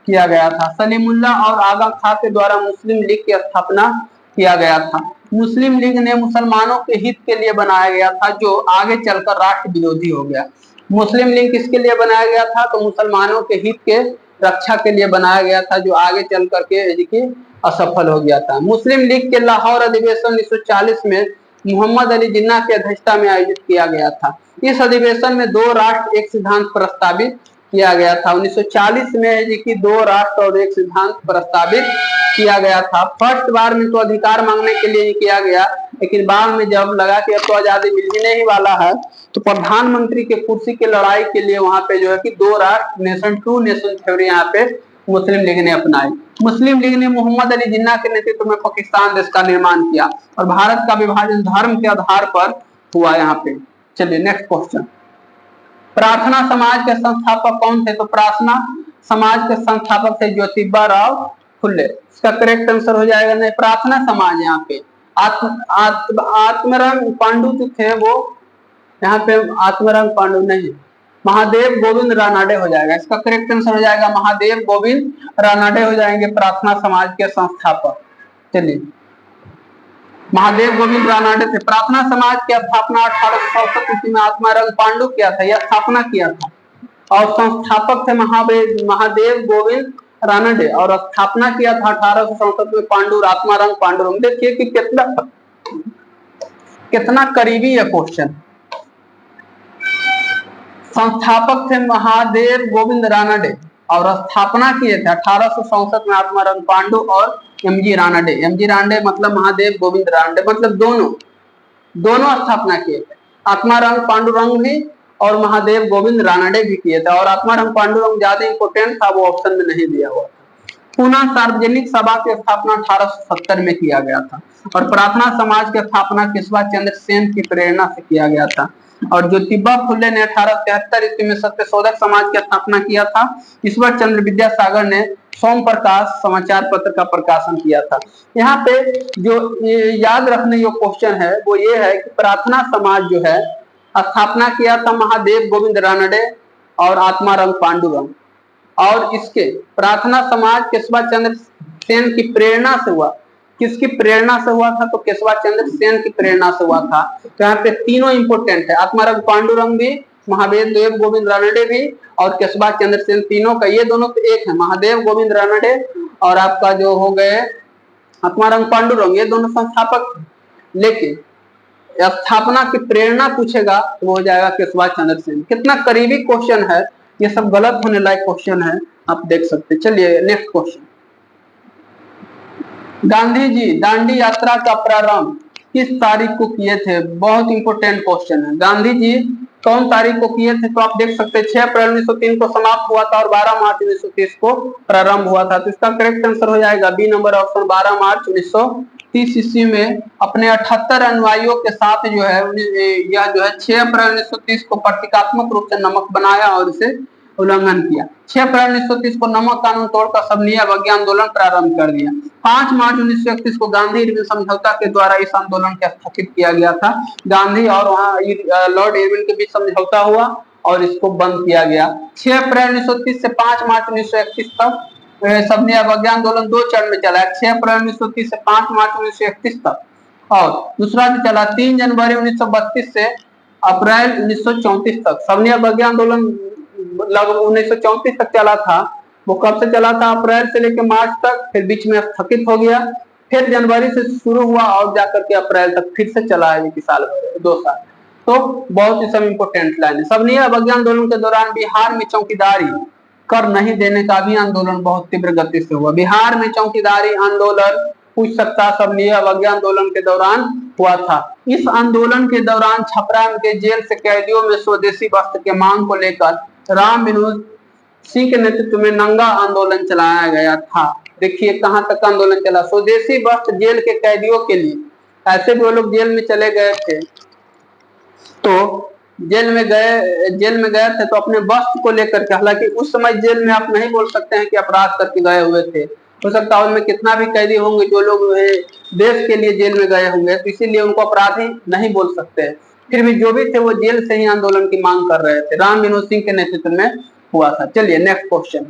किया गया था। सलीमुल्लाह और आगा खां के द्वारा मुस्लिम लीग की स्थापना किया गया था। मुस्लिम लीग ने मुसलमानों के हित के लिए बनाया गया था, जो आगे चलकर राष्ट्र विरोधी हो गया। मुस्लिम लीग किसके लिए बनाया गया था? तो मुसलमानों के हित के रक्षा के लिए बनाया गया था, जो आगे चल करके असफल हो गया था। मुस्लिम लीग के लाहौर अधिवेशन 1940 में मोहम्मद अली जिन्ना की अध्यक्षता में आयोजित किया गया था। इस अधिवेशन में 2 राष्ट्र एक सिद्धांत प्रस्तावित किया गया था। 1940 में 2 राष्ट्र और एक सिद्धांत प्रस्तावित किया गया था। फर्स्ट बार में तो अधिकार मांगने के लिए किया गया, लेकिन बाद में जब लगा कि अब तो आजादी मिलने ही वाला है, तो प्रधानमंत्री के कुर्सी की लड़ाई के लिए वहां पे जो है कि 2 राष्ट्र, नेशन टू नेशन थ्योरी यहाँ पे मुस्लिम लीग ने अपनाई। मुस्लिम लीग ने मोहम्मद अली जिन्ना के नेतृत्व में पाकिस्तान देश का निर्माण किया और भारत का विभाजन धर्म के आधार पर हुआ यहाँ पे। चलिए नेक्स्ट क्वेश्चन। प्रार्थना समाज के संस्थापक कौन थे? तो प्रार्थना समाज के संस्थापक थे ज्योतिबा राव फुले। इसका करेक्ट आंसर हो जाएगा नहीं, प्रार्थना समाज। यहाँ पे आत्माराम पांडु जो थे वो, यहाँ पे आत्माराम पांडु नहीं, महादेव गोविंद रानाडे हो जाएगा। इसका करेक्ट आंसर हो जाएगा महादेव गोविंद रानाडे हो जाएंगे प्रार्थना समाज के संस्थापक। चलिए महादेव गोविंद रानाडे थे। प्रार्थना समाज की स्थापना 1867 ईस्वी में आत्माराम पांडु किया था, यह स्थापना किया था और संस्थापक थे महादेव गोविंद रानडे और स्थापना किया था 1867 में पांडु आत्माराम पांडुरंग। देखिए कि कितना करीबी है क्वेश्चन। संस्थापक थे महादेव गोविंद रानडे और स्थापना किए थे 1867 में आत्माराम पांडु और एमजी रानडे। एमजी रानडे मतलब महादेव गोविंद रानडे मतलब दोनों स्थापना किए थे। आत्माराम पांडुरंग भी और महादेव गोविंद रानडे भी किए थे। और आत्माराम पांडुरंग ज्यादा इंपोर्टेंट था, वो ऑप्शन में नहीं दिया हुआ था। पुनः सार्वजनिक सभा की स्थापना 1870 में किया गया था और प्रार्थना समाज की स्थापना केशवा चंद्र सेन की प्रेरणा से किया गया था। और ज्योतिबा फुले ने 1873 ईस्वी में सत्यशोधक समाज की स्थापना किया था। ईश्वर चंद्र विद्यासागर ने सोम प्रकाश समाचार पत्र का प्रकाशन किया था। यहाँ पे जो याद रखने योग्य क्वेश्चन है वो ये है कि प्रार्थना समाज जो है स्थापना किया था महादेव गोविंद रानडे और आत्माराम पांडुरंग। और इसके प्रार्थना समाज केशवा चंद्र सेन की प्रेरणा से हुआ। किसकी प्रेरणा से हुआ था? तो केशवा चंद्र सेन की प्रेरणा से हुआ था। तो यहाँ पे तीनों इंपोर्टेंट है, आत्माराम पांडुरंग भी, महादेव गोविंद रानडे भी और केशवा चंद्र सेन। तीनों का ये दोनों तो एक है, महादेव गोविंद रानडे और आपका जो हो गए आत्माराम पांडुरंग, ये दोनों संस्थापक थे। लेकिन स्थापना की प्रेरणा पूछेगा तो वो हो जाएगा केशवा चंद्र सेन। कितना करीबी क्वेश्चन है, ये सब गलत होने लायक क्वेश्चन है, आप देख सकते। चलिए नेक्स्ट क्वेश्चन। गांधी जी दांडी यात्रा का प्रारंभ किस तारीख को किए थे? बहुत इंपोर्टेंट क्वेश्चन है। गांधी जी कौन तारीख को किए थे? तो आप देख सकते हैं 6 अप्रैल 1903 को समाप्त हुआ था और 12 मार्च 1930 को प्रारंभ हुआ था। तो इसका करेक्ट आंसर हो जाएगा बी नंबर ऑप्शन, 12 मार्च 1930 ईस्वी में अपने 78 अनुयायियों के साथ जो है यह जो है 6 अप्रैल 1930 को प्रतीकात्मक रूप से नमक बनाया और इसे उल्लंघन किया। 6 अप्रैल 1930 को नमक कानून तोड़कर सबनीय अवज्ञा आंदोलन प्रारंभ कर दिया। 5 मार्च 1931 को गांधी इरविन समझौता के द्वारा इस आंदोलन को स्थगित किया गया था। गांधी और वहां लॉर्ड इरविन के बीच समझौता हुआ और इसको बंद किया गया। 6 अप्रैल 1930 से 5 मार्च 1931 तक सबनीय अवज्ञा आंदोलन 2 चरण में चला। 6 अप्रैल 1930 से 5 मार्च 1931 तक और दूसरा जो चला 3 जनवरी 1932 से अप्रैल 1934 तक। सबनीय अवज्ञा आंदोलन लगभग 1934 तक चला था। वो कब से चला था? अप्रैल से लेकर मार्च तक, फिर बीच में स्थगित हो गया, फिर जनवरी से शुरू हुआ और जाकर के अप्रैल तक फिर से चला है, साल भर 2 साल। तो बहुत ही सब इंपोर्टेंट लाइन है। सबनीय अवज्ञा आंदोलन के दौरान बिहार में चौकीदारी कर नहीं देने का भी आंदोलन बहुत तीव्र गति से हुआ। बिहार में चौकीदारी आंदोलन पूछ सकता सबनीय अवज्ञा आंदोलन के दौरान हुआ था। इस आंदोलन के दौरान छपरा के जेल से कैदियों में स्वदेशी वस्त्र के मांग को लेकर राम विनोद सिंह के नेतृत्व में नंगा आंदोलन चलाया गया था। देखिए कहां तक आंदोलन चला। स्वदेशी वस्त्र जेल के कैदियों के लिए, ऐसे भी वो लोग जेल में चले गए थे, तो जेल में गए थे तो अपने वस्त्र को लेकर के, हालांकि उस समय जेल में आप नहीं बोल सकते हैं कि अपराध करके गए हुए थे, हो सकता है उनमें कितना भी कैदी होंगे जो लोग देश के लिए जेल में गए होंगे, तो इसीलिए उनको अपराधी नहीं बोल सकते। फिर भी जो भी थे वो जेल से ही आंदोलन की मांग कर रहे थे। राम विनोद सिंह के नेतृत्व में हुआ था। चलिए नेक्स्ट क्वेश्चन।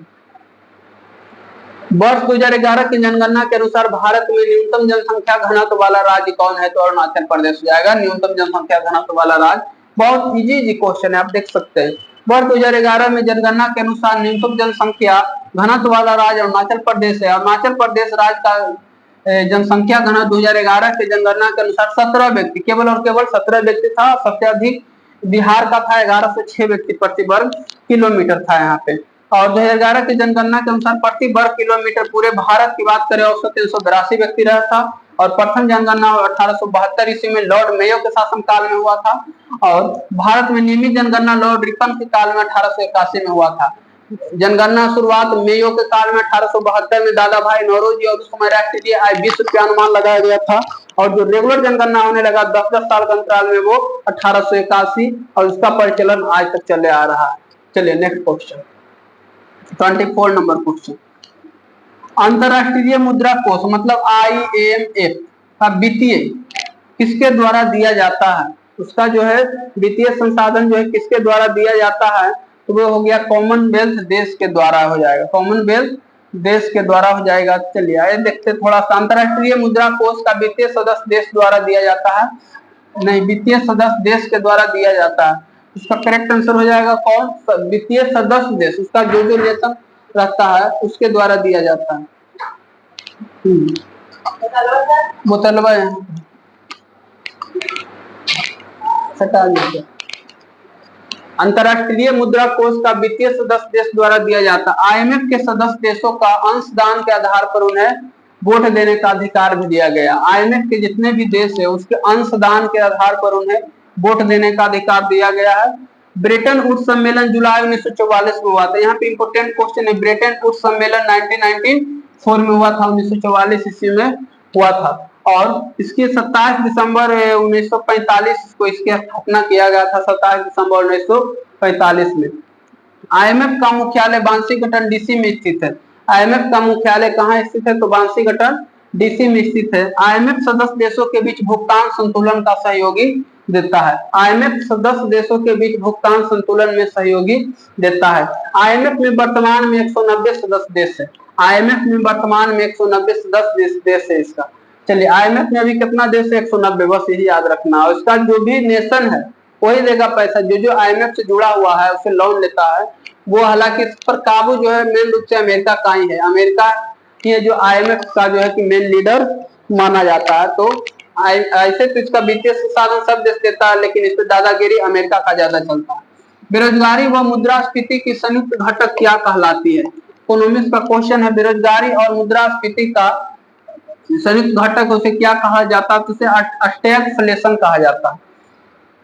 वर्ष 2011 की जनगणना के अनुसार भारत में न्यूनतम जनसंख्या घनत्व वाला राज्य कौन है? तो अरुणाचल प्रदेश हो जाएगा न्यूनतम जनसंख्या घनत्व वाला राज्य। बहुत इजी क्वेश्चन है, आप देख सकते हैं। वर्ष 2011 में जनगणना के अनुसार न्यूनतम जनसंख्या घनत्व वाला राज्य अरुणाचल प्रदेश है। अरुणाचल प्रदेश राज्य का जनसंख्या घनत्व 2011 के जनगणना के अनुसार 17 व्यक्ति, केवल और केवल 17 व्यक्ति था। सबसे अधिक बिहार का था, 1106 व्यक्ति प्रति वर्ग किलोमीटर था यहाँ पे। और 2011 की जनगणना के अनुसार प्रति वर्ग किलोमीटर पूरे भारत की बात करें औसत 382 व्यक्ति रहा था। और प्रथम जनगणना 1872 ईस्वी में लॉर्ड मेयो के शासनकाल में हुआ था। और भारत में नियमित जनगणना लॉर्ड रिपन के काल में 1881 में हुआ था। जनगणना शुरुआत मेयो के काल में 1872 में दादा भाई नौरोजी और उस समय राष्ट्रीय आय 20 रुपया अनुमान लगाया गया था। और जो रेगुलर जनगणना होने लगा 10-10 साल के अंतराल में, वो 1881 और उसका परिचालन आज तक चले आ रहा है। चलिए नेक्स्ट क्वेश्चन, 24 नंबर क्वेश्चन। अंतरराष्ट्रीय मुद्रा कोष मतलब IMF का वित्तीय किसके द्वारा दिया जाता है? उसका जो है वित्तीय संसाधन जो है किसके द्वारा दिया जाता है? तो वो हो गया कॉमनवेल्थ देश के द्वारा हो जाएगा, कॉमनवेल्थ देश के द्वारा हो जाएगा। चलिए आइए देखते थोड़ा सा। अंतरराष्ट्रीय मुद्रा कोष का वित्तीय सदस्य देश द्वारा दिया जाता है, नहीं, वित्तीय सदस्य देश के द्वारा दिया जाता है। इसका करेक्ट आंसर हो जाएगा कौन? वित्तीय सदस्य देश। उसका जो रिलेशन रहता है उसके द्वारा दिया जाता है। बोतलवा हटा दीजिए। अंतरराष्ट्रीय मुद्रा कोष का वित्तीय सदस्य देश द्वारा दिया जाता है। आईएमएफ के सदस्य देशों का अंशदान के आधार पर उन्हें वोट देने का अधिकार भी दिया गया। आईएमएफ के जितने भी देश है उसके अंशदान के आधार पर उन्हें वोट देने का अधिकार दिया गया है। ब्रेटन वुड्स सम्मेलन जुलाई 1944 में हुआ था। यहाँ पे इंपोर्टेंट क्वेश्चन है, ब्रेटन वुड्स सम्मेलन 1994 में हुआ था, 1944 ईस्वी में हुआ था और इसकी 27 दिसंबर 1945 को इसकी स्थापना किया गया था, 27 दिसंबर 1945 में। आईएमएफ का मुख्यालय वाशिंगटन डीसी में स्थित है। आईएमएफ का मुख्यालय कहाँ स्थित है? तो वाशिंगटन डीसी में स्थित है। आईएमएफ सदस्य देशों के बीच भुगतान संतुलन का सहयोगी देता है। आईएमएफ सदस्य देशों के बीच भुगतान संतुलन में सहयोगी देता है। आईएमएफ में वर्तमान में 190 सदस्य देश है। आईएमएफ में वर्तमान में 190 सदस्य देश है इसका। चलिए, आईएमएफ में अभी कितना देश है? 190, बस यही याद रखना। और इसका जो भी नेशन है वही देगा पैसा। जो आईएमएफ से जुड़ा हुआ है उसे लोन लेता है वो, हालांकि इस पर काबू जो है मेन रूप से अमेरिका का ही है। अमेरिका ही जो आईएमएफ का जो है कि मेन लीडर माना जाता है। तो ऐसे तो इसका वित्तीय संसाधन सब देश देता है, लेकिन इस पर दादागिरी अमेरिका का ज्यादा चलता है। बेरोजगारी व मुद्रास्फीति की संयुक्त घटक क्या कहलाती है? इकोनॉमिक्स का क्वेश्चन है। बेरोजगारी और मुद्रास्फीति का संयुक्त घटक उसे क्या कहा जाता है? तो उसे स्टैगफ्लेशन कहा जाता है।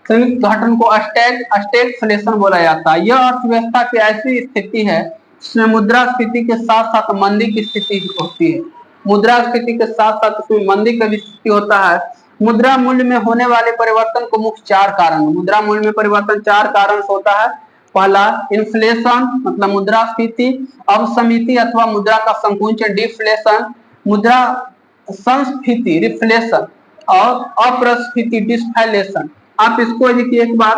संयुक्त घटन को स्टैगफ्लेशन बोला जाता है। यह अर्थव्यवस्था की ऐसी स्थिति है जिसमें मुद्रास्फीति के साथ साथ मंदी की स्थिति होती है। मुद्रास्फीति के साथ साथ उसमें मंदी का भी स्थिति होता है। मुद्रा मूल्य में होने वाले परिवर्तन को मुख्य 4 कारण, मुद्रा मूल्य में परिवर्तन 4 कारण से होता है। पहला इन्फ्लेशन मतलब मुद्रास्फीति, अपसमिति अथवा मुद्रा का संकुचन डिफ्लेशन, मुद्रा संस्फीति रिफ्लेशन और अप्रस्फीति डिस्फैलेशन। आप इसको देखिए एक बार,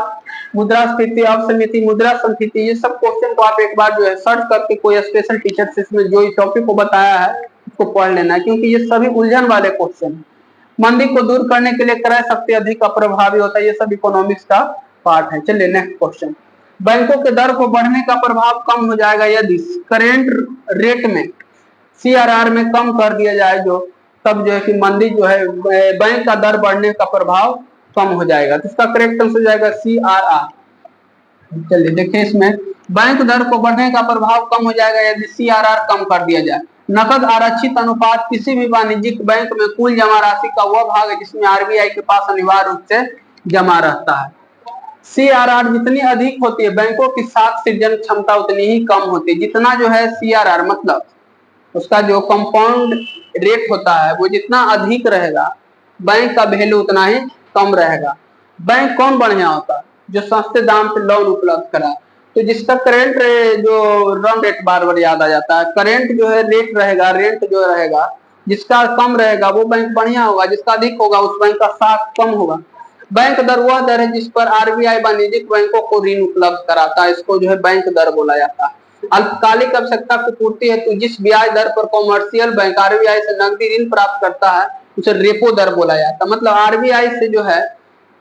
मुद्रास्फीति, अपसमिति, मुद्रा संस्फीति, ये सब क्वेश्चन को आप एक बार जो है सर्च करके कोई स्पेशल टीचर से इसमें जो इस टॉपिक को बताया है उसको पढ़ लेना है, क्योंकि ये सभी उलझन वाले क्वेश्चन है। मंदी को दूर करने के लिए क्रय शक्ति अधिक अप्रभावी होता है, ये सब इकोनॉमिक्स का पार्ट है। चलिए नेक्स्ट क्वेश्चन। बैंकों के दर को बढ़ने का प्रभाव कम हो जाएगा यदि करेंट रेट में सीआरआर में कम कर दिया जाए, जो तब जो है कि मंदी जो है बैंक का दर बढ़ने का प्रभाव कम हो जाएगा। तो इसका करेक्ट आंसर हो जाएगा सीआरआर। चलिए देखिए, इसमें बैंक दर को बढ़ने का प्रभाव कम हो जाएगा यदि सीआरआर कम कर दिया जाए। नकद आरक्षित अनुपात किसी भी वाणिज्यिक बैंक में कुल जमा राशि का वह भाग है जिसमें आरबीआई के पास अनिवार्य रूप से जमा रहता है। सीआरआर जितनी अधिक होती है बैंकों की साख सृजन क्षमता उतनी ही कम होती है। जितना जो है सीआरआर मतलब उसका जो कंपाउंड रेट होता है वो जितना अधिक रहेगा बैंक का वैल्यू उतना ही कम रहेगा। बैंक कौन बढ़िया होता है? जो सस्ते दाम पे लोन उपलब्ध करा। तो जिसका करेंट जो रन रेट बार बार याद आ जाता है, करेंट जो है रेट रहेगा, रेंट जो रहेगा जिसका कम रहेगा वो बैंक बढ़िया होगा, जिसका अधिक होगा उस बैंक का साख कम होगा। बैंक दर वह दर है जिस पर आरबीआई वाणिज्यिक बैंकों को ऋण उपलब्ध कराता है, इसको जो है बैंक दर बोला जाता है। अल्पकालिक आवश्यकता की पूर्ति हेतु जिस ब्याज दर पर कॉमर्शियल बैंक आरबीआई से नकदी ऋण प्राप्त करता है उसे रेपो दर बोला जाता है। मतलब आरबीआई से जो है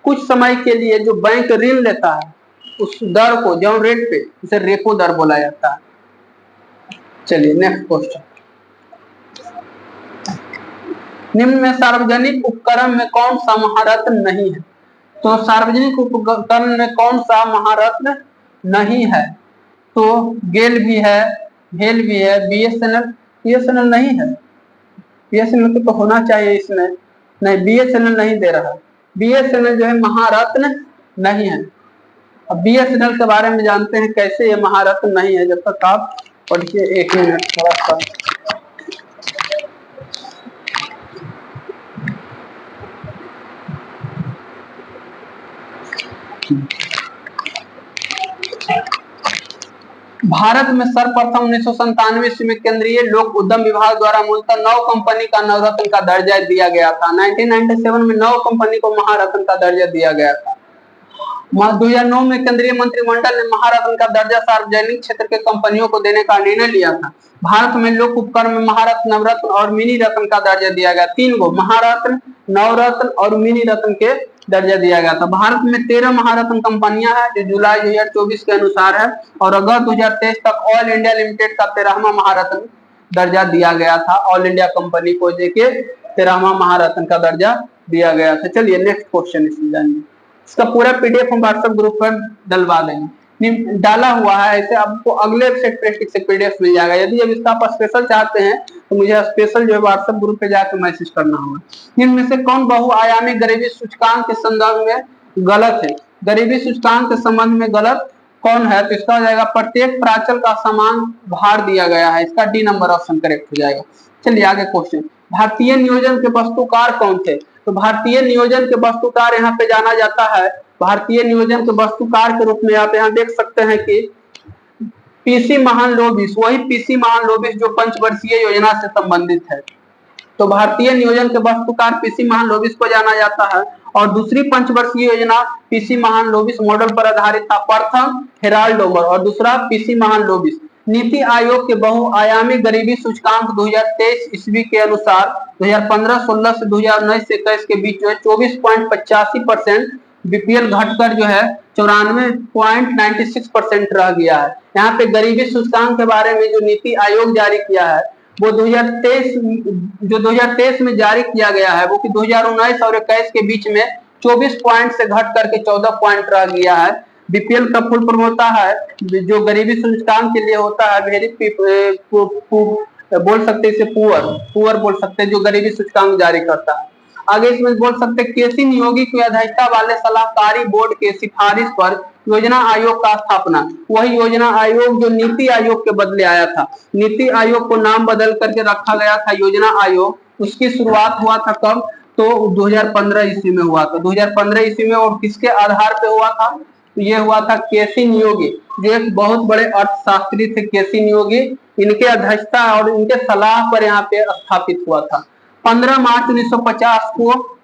कुछ समय के लिए जो बैंक ऋण लेता है उस दर को, जो रेट पे, उसे रेपो दर बोला जाता है। चलिए नेक्स्ट क्वेश्चन। निम्न में सार्वजनिक उपकरण में कौन सा महारत्न नहीं है? तो सार्वजनिक उपकरण में कौन सा महारत्न नहीं है? तो गेल भी है, भेल भी है, बीएसएनएल नहीं है। बीएसएनएल तो होना चाहिए इसमें, नहीं बीएसएनएल नहीं दे रहा। बीएसएनएल जो है महारत्न नहीं है। अब बीएसएनएल के बारे में जानते हैं कैसे ये महारत्न नहीं है, जब तक आप पढ़िए। 1 मिनट थोड़ा सा। भारत में सर्वप्रथम 1997 ईस्वी में केंद्रीय लोक उद्यम विभाग द्वारा मूलतः 9 कंपनी का नवरत्न का दर्जा दिया गया था। 1997 में 9 कंपनी को महारत्न का दर्जा दिया गया था। 2009 में केंद्रीय मंत्रिमंडल ने महारत्न का दर्जा सार्वजनिक क्षेत्र के कंपनियों को देने का निर्णय लिया था। भारत में लोक उपकरण में महारत्न, नवरत्न और मिनी रत्न का दर्जा दिया गया। 3 गो महारत्न, नवरत्न और मिनी रत्न के दर्जा दिया गया था। भारत में 13 महारत्न कंपनियां हैं जो जुलाई 2024 के अनुसार है, और अगस्त 2023 तक ऑल इंडिया लिमिटेड का 13वां महारत्न दर्जा दिया गया था। ऑल इंडिया कंपनी को देके 13वां महारत्न का दर्जा दिया गया था। चलिए नेक्स्ट क्वेश्चन इसमें जानिए। इसका पूरा पीडीएफ हम व्हाट्सएप ग्रुप पर डलवा देंगे, डाला हुआ है, ऐसे आपको अगले सेट प्रैक्टिस से पीडीएफ मिल जाएगा। यदि अब इसका आप स्पेशल चाहते हैं तो मुझे स्पेशल जो है व्हाट्सएप ग्रुप पे जाकर मैसेज करना होगा। इनमें से कौन बहुआयामी गरीबी सूचकांक के संदर्भ में गलत है? गरीबी सूचकांक के संबंध में गलत कौन है? तो इसका हो जाएगा प्रत्येक प्राचल का समान भार दिया गया है। इसका डी नंबर ऑप्शन करेक्ट हो जाएगा। चलिए आगे क्वेश्चन। भारतीय नियोजन के वस्तुकार कौन थे? तो भारतीय नियोजन के वस्तुकार यहाँ पे जाना जाता है, भारतीय नियोजन के वस्तुकार के रूप में आप यहाँ देख सकते हैं कि पीसी महालनोबिस, वही पीसी महालनोबिस जो पंचवर्षीय योजना से संबंधित है। तो भारतीय नियोजन के वस्तुकार पीसी महालनोबिस को जाना जाता है। और दूसरी पंचवर्षीय योजना पीसी महालनोबिस मॉडल पर आधारित था, प्रथम हेराल्ड डोमर और दूसरा पीसी महालनोबिस। नीति आयोग के बहुआयामी गरीबी सूचकांक 2023 ईस्वी के अनुसार 2015-16 से 2019 से 21 के बीच जो है 24.85% बीपीएल घटकर जो है 94.96% रह गया है। यहाँ पे गरीबी सूचकांक के बारे में जो नीति आयोग जारी किया है वो 2023 में जारी किया गया है, वो कि 2019 और 21 के बीच में 24 पॉइंट से घट करके 14 पॉइंट रह गया है। बीपीएल का फुल फॉर्म होता है जो गरीबी सूचकांक के लिए होता है वेरी बोल सकते हैं इसे पुअर बोल सकते हैं, जो गरीबी सूचकांक जारी करता है। आगे इसमें बोल सकते हैं केसी नियोगी की अध्यक्षता वाले सलाहकारी बोर्ड के सिफारिश पर योजना आयोग का स्थापना। वही योजना आयोग जो नीति आयोग के बदले आया था, नीति आयोग को नाम बदल करके रखा गया था योजना आयोग। उसकी शुरुआत हुआ था कब? तो 2015 ईस्वी में हुआ था। 2015 ईस्वी में, और किसके आधार पे हुआ था? तो ये हुआ था केसी नियोगी, जो एक बहुत बड़े अर्थशास्त्री थे केसी नियोगी। इनके अध्यक्षता और इनके सलाह पर यहाँ पे स्थापित हुआ था। 15 मार्च 1950 को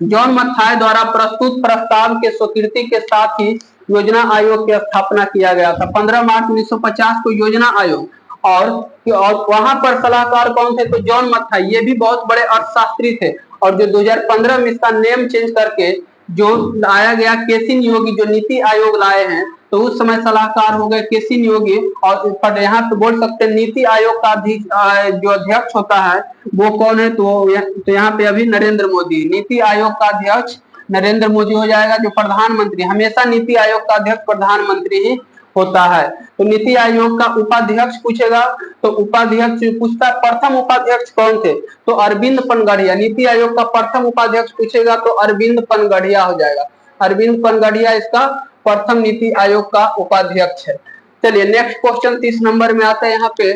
जॉन मथाई द्वारा प्रस्तुत प्रस्ताव के स्वीकृति के साथ ही योजना आयोग की स्थापना किया गया था। 15 मार्च 1950 को योजना आयोग, और वहां पर सलाहकार कौन थे? तो जॉन मथाई, ये भी बहुत बड़े अर्थशास्त्री थे। और जो 2015 में इसका नेम चेंज करके जो लाया गया केसी नियोगी, जो नीति आयोग लाए हैं, तो उस समय सलाहकार हो गए केसी नियोगी। और यहाँ पे बोल सकते हैं नीति आयोग का जो अध्यक्ष होता है वो कौन है? तो यहाँ पे अभी नरेंद्र मोदी, नीति आयोग का अध्यक्ष नरेंद्र मोदी हो जाएगा। जो प्रधानमंत्री, हमेशा नीति आयोग का अध्यक्ष प्रधानमंत्री ही होता है। तो नीति आयोग का उपाध्यक्ष पूछेगा तो उपाध्यक्ष पूछता है प्रथम उपाध्यक्ष कौन थे? तो अरविंद पनगढ़िया। नीति आयोग का प्रथम उपाध्यक्ष पूछेगा तो अरविंद पनगढ़िया हो जाएगा। अरविंद पनगढ़िया इसका प्रथम नीति आयोग का उपाध्यक्ष है। चलिए नेक्स्ट क्वेश्चन 30 नंबर में आता है। यहाँ पे